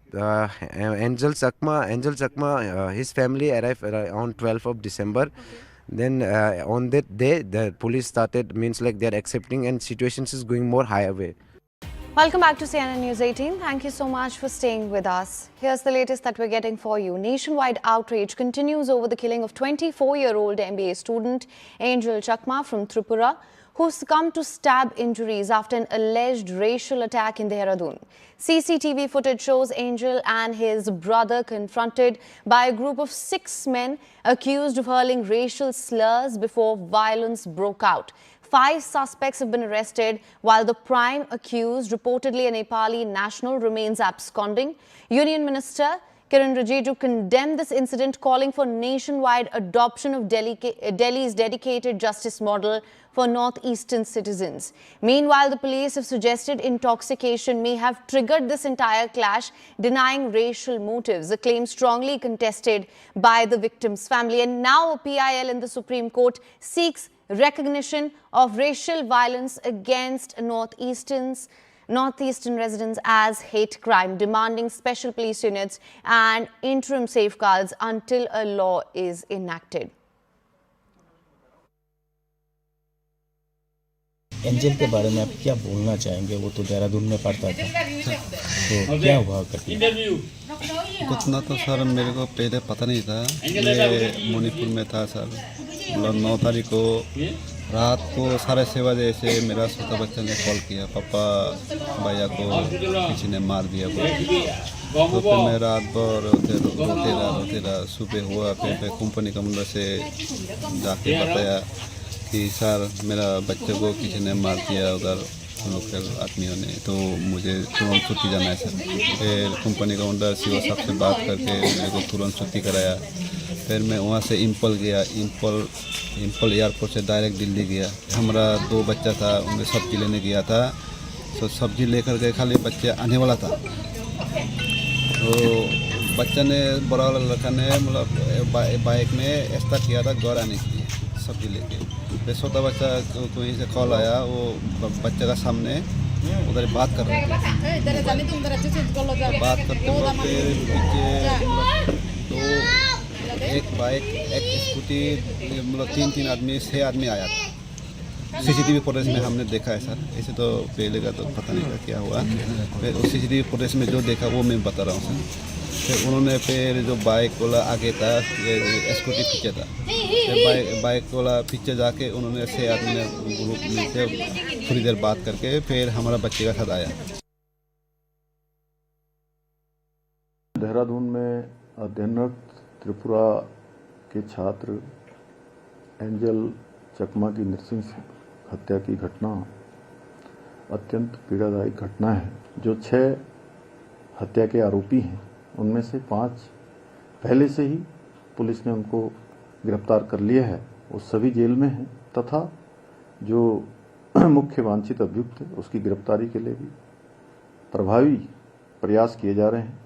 Angel Chakma, his family arrived on 12th of December. Okay. Then on that day, the police started they're accepting, and situations is going more higher way. Welcome back to CNN News 18. Thank you so much for staying with us. Here's the latest that we're getting for you. Nationwide outrage continues over the killing of 24-year-old MBA student Angel Chakma from Tripura, who succumbed to stab injuries after an alleged racial attack in Dehradun. CCTV footage shows Angel and his brother confronted by a group of 6 men accused of hurling racial slurs before violence broke out. 5 suspects have been arrested, while the prime accused, reportedly a Nepali national, remains absconding. Union Minister Kiran Rijiju condemned this incident, calling for nationwide adoption of Delhi's dedicated justice model for northeastern citizens. Meanwhile, the police have suggested intoxication may have triggered this entire clash, denying racial motives, a claim strongly contested by the victim's family. And now a PIL in the Supreme Court seeks recognition of racial violence against Northeastern residents as hate crime, demanding special police units and interim safeguards until a law is enacted. Angel के बारे में आप क्या बोलना चाहेंगे? वो तो देहरादून में पढ़ता था, तो क्या हुआ कभी? कुछ ना तो सर मेरे को पहले पता नहीं था. मैं मणिपुर में था सर. मतलब 9 तारीख को रात को 6:30 बजे से मेरा छोटा बच्चा ने कॉल किया, पापा भैया को किसी ने मार दिया. तो फिर मैं रात भर रोते रहा. सुबह हुआ, फिर कंपनी कमांडर से जाके बताया कि सर मेरा बच्चे को किसी ने मार दिया उधर लोकल आदमियों ने, तो मुझे तुरंत छुट्टी जाना है सर. फिर कंपनी कमांडर CO साहब से बात करके मेरे को तुरंत छुट्टी कराया. फिर मैं वहाँ से इम्पल गया. इम्पल एयरपोर्ट से डायरेक्ट दिल्ली गया. हमारा 2 बच्चा था, उन्हें सब्जी लेने गया था. तो सब्जी लेकर गए, खाली बच्चे आने वाला था. तो बच्चा ने, बड़ा वाला लड़का ने मतलब बाइक में स्टार्ट किया था घर आने के लिए सब्जी लेके. फिर छोटा बच्चा को कहीं से कॉल आया, वो बच्चे का सामने उधर बात कर रहे थे. बात करते वक्त पीछे तो एक बाइक, एक स्कूटी, मतलब 3 आदमी, 6 आदमी आया था. CCTV फुटेज में हमने देखा है सर. ऐसे तो पहले का तो पता नहीं था क्या हुआ. फिर उस CCTV फुटेज में जो देखा वो मैं बता रहा हूँ सर. फिर उन्होंने फिर जो बाइक वाला आगे था, स्कूटी पीछे था. फिर बाइक वाला पीछे जाके उन्होंने 6 आदमी ने ग्रुप में से थोड़ी देर बात करके फिर हमारा बच्चे का साथ आया. देहरादून में अध्ययनरत त्रिपुरा के छात्र एंजल चकमा की नृशंस हत्या की घटना अत्यंत पीड़ादायी घटना है. जो 6 हत्या के आरोपी हैं, उनमें से 5 पहले से ही पुलिस ने उनको गिरफ्तार कर लिया है. वो सभी जेल में हैं, तथा जो मुख्य वांछित अभियुक्त है उसकी गिरफ्तारी के लिए भी प्रभावी प्रयास किए जा रहे हैं.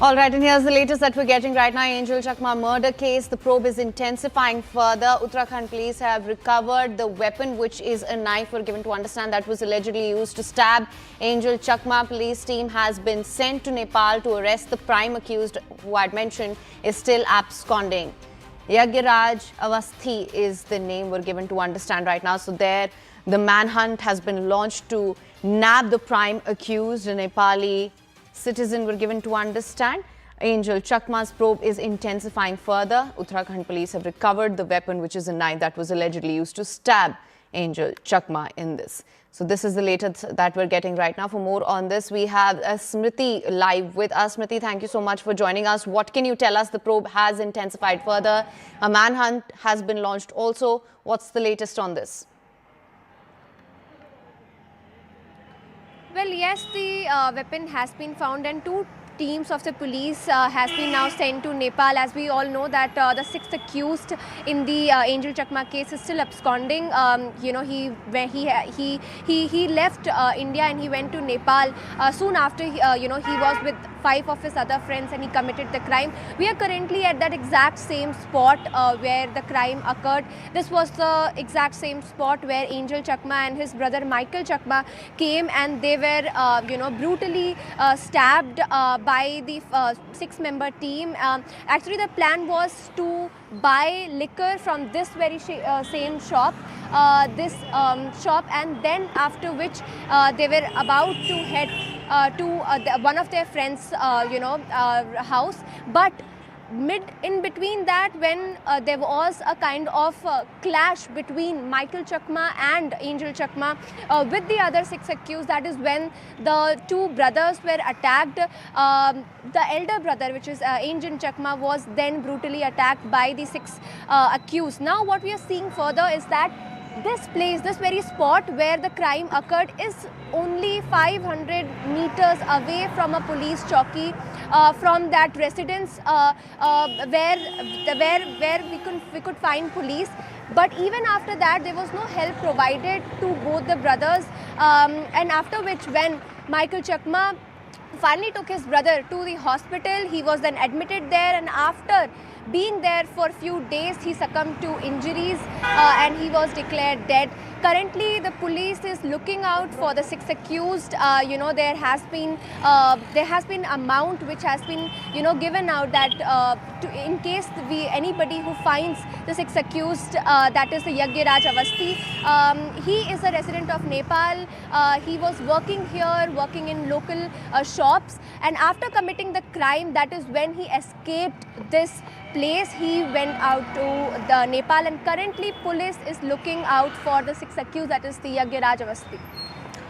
All right, and here's the latest that we're getting right now. Angel Chakma murder case. The probe is intensifying further. Uttarakhand police have recovered the weapon, which is a knife. We're given to understand that was allegedly used to stab Angel Chakma. Police team has been sent to Nepal to arrest the prime accused, who I'd mentioned is still absconding. Yagyaraj Avasthi is the name we're given to understand right now. So there, the manhunt has been launched to nab the prime accused, a Nepali citizen, we're given to understand. Angel Chakma's probe is intensifying further. Uttarakhand police have recovered the weapon, which is a knife that was allegedly used to stab Angel Chakma in this. So this is the latest that we're getting right now. For more on this, we have Smriti live with us. Smriti, thank you so much for joining us. What can you tell us? The probe has intensified further. A manhunt has been launched also. What's the latest on this? Well, yes, the weapon has been found and 2 teams of the police has been now sent to Nepal. As we all know that the 6th accused in the Angel Chakma case is still absconding. You know, he left India and he went to Nepal soon after. You know, he was with 5 of his other friends and he committed the crime. We are currently at that exact same spot where the crime occurred. This was the exact same spot where Angel Chakma and his brother Michael Chakma came, and they were you know, brutally stabbed by the 6-member team. Actually, the plan was to buy liquor from this very same shop, and then after which they were about to head to one of their friends' house. But in between that, when there was a kind of clash between Michael Chakma and Angel Chakma with the other 6 accused, that is when the 2 brothers were attacked. The elder brother, which is Angel Chakma, was then brutally attacked by the 6 accused. Now what we are seeing further is that this place, this very spot where the crime occurred, is only 500 meters away from a police chowki, from that residence where we could find police. But even after that, there was no help provided to both the brothers, and after which, when Michael Chakma finally took his brother to the hospital, he was then admitted there, and after being there for a few days, he succumbed to injuries and he was declared dead. Currently, the police is looking out for the 6 accused. You know, there has been amount which has been, you know, given out that in case anybody who finds the 6 accused, that is the Yagyaraj Avasthi. He is a resident of Nepal. He was working here, working in local shops, and after committing the crime, that is when he escaped this place. He went out to the Nepal, and currently police is looking out for the 6 accused, that is the Yagyaraj Avasthi.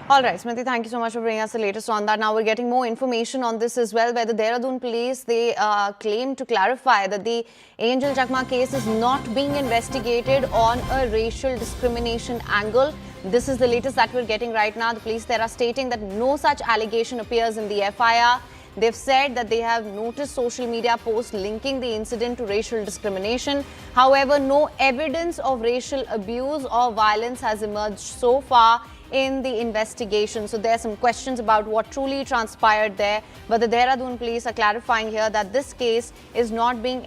All right, Smriti, thank you so much for bringing us the latest on that. Now we're getting more information on this as well, where the Dehradun police, they claim to clarify that the Angel Chakma case is not being investigated on a racial discrimination angle. This is the latest that we're getting right now. The police there are stating that no such allegation appears in the FIR. They've said that they have noticed social media posts linking the incident to racial discrimination. However, no evidence of racial abuse or violence has emerged so far in the investigation. So there are some questions about what truly transpired there. But the Dehradun police are clarifying here that this case is not being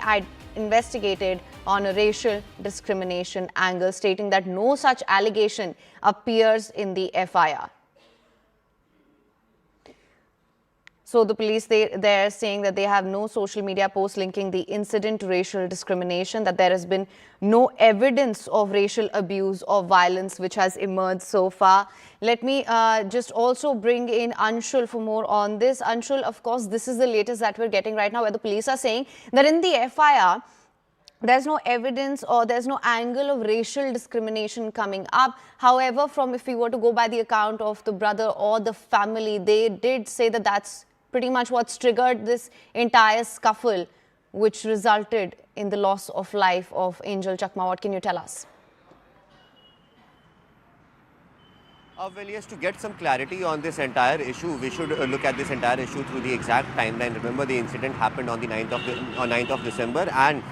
investigated on a racial discrimination angle, stating that no such allegation appears in the FIR. So the police, they're saying that they have no social media posts linking the incident to racial discrimination, that there has been no evidence of racial abuse or violence which has emerged so far. Let me just also bring in Anjel for more on this. Anjel, of course, this is the latest that we're getting right now, where the police are saying that in the FIR, there's no evidence or there's no angle of racial discrimination coming up. However, if we were to go by the account of the brother or the family, they did say that that's pretty much what's triggered this entire scuffle, which resulted in the loss of life of Angel Chakma. What can you tell us? Well, yes, to get some clarity on this entire issue, we should look at this entire issue through the exact timeline. Remember, the incident happened on the 9th of December, and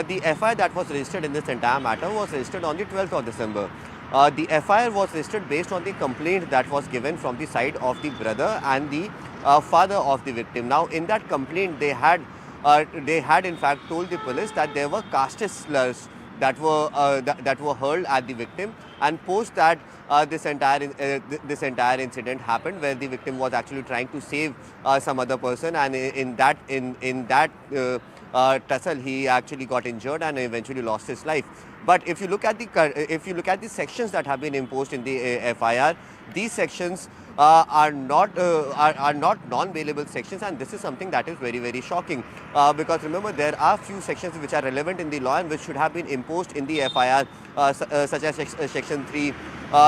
the FIR that was registered in this entire matter was registered on the 12th of December. The FIR was registered based on the complaint that was given from the side of the brother and the father of the victim. Now, in that complaint, they had in fact told the police that there were caste slurs that were hurled at the victim, and post that this entire incident happened, where the victim was actually trying to save some other person, and in that tussle he actually got injured and eventually lost his life. But if you look at the sections that have been imposed in the FIR, these sections are not non-bailable sections, and this is something that is very, very shocking, because remember, there are few sections which are relevant in the law and which should have been imposed in the FIR, such as section 3,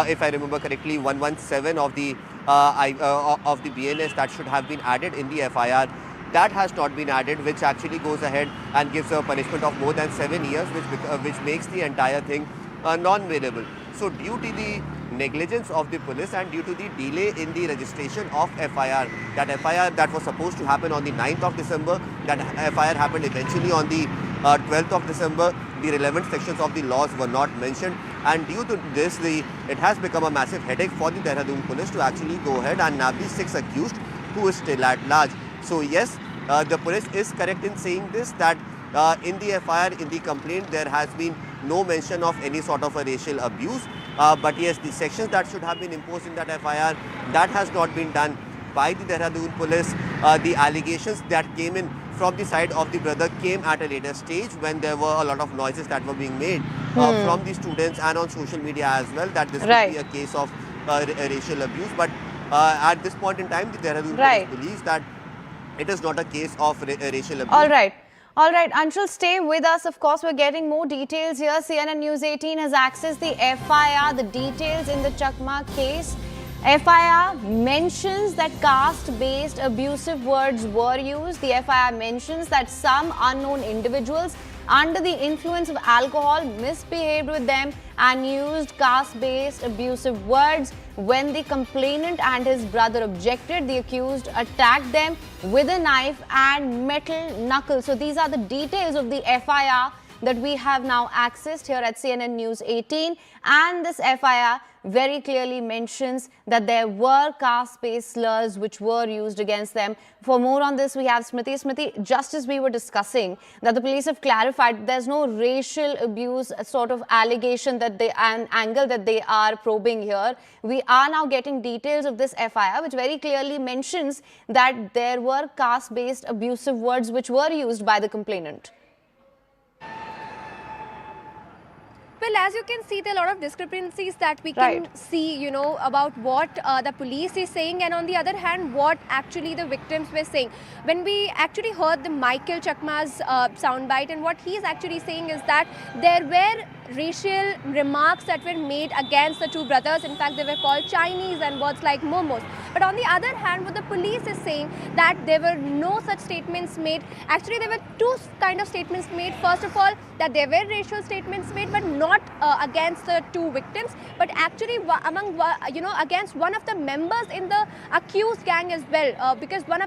if I remember correctly, 117 of the BNS, that should have been added in the FIR. That has not been added, which actually goes ahead and gives a punishment of more than 7 years, which makes the entire thing non-bailable. So due to the negligence of the police and due to the delay in the registration of FIR, that FIR that was supposed to happen on the 9th of December, that FIR happened eventually on the 12th of December, the relevant sections of the laws were not mentioned, and due to this, it has become a massive headache for the Dehradun police to actually go ahead and nab the 6 accused who is still at large. So yes, the police is correct in saying this, that in the FIR, in the complaint, there has been no mention of any sort of a racial abuse. But yes, the sections that should have been imposed in that FIR, that has not been done by the Dehradun police. The allegations that came in from the side of the brother came at a later stage, when there were a lot of noises that were being made from the students and on social media as well, that this could be a case of racial abuse. But at this point in time, the Dehradun police believes that it is not a case of racial abuse. All right. All right, Anjel, stay with us. Of course, we're getting more details here. CNN News 18 has accessed the FIR, the details in the Chakma case. FIR mentions that caste-based abusive words were used. The FIR mentions that some unknown individuals under the influence of alcohol misbehaved with them and used caste-based abusive words. When the complainant and his brother objected, the accused attacked them with a knife and metal knuckles. So these are the details of the FIR that we have now accessed here at CNN News 18, and this FIR very clearly mentions that there were caste-based slurs which were used against them. For more on this, we have Smriti. Smriti, just as we were discussing, that the police have clarified there's no racial abuse sort of allegation that an angle that they are probing here. We are now getting details of this FIR, which very clearly mentions that there were caste-based abusive words which were used by the complainant. Well, as you can see, there are a lot of discrepancies that we can see, you know, about what the police is saying, and on the other hand, what actually the victims were saying. When we actually heard the Angel Chakma's soundbite, and what he's actually saying is that there were racial remarks that were made against the two brothers. In fact, they were called Chinese and words like momos. But on the other hand, what the police is saying, that there were no such statements made. Actually, there were two kind of statements made. First of all, that there were racial statements made, but not against the two victims, but actually among, against one of the members in the accused gang as well, because one of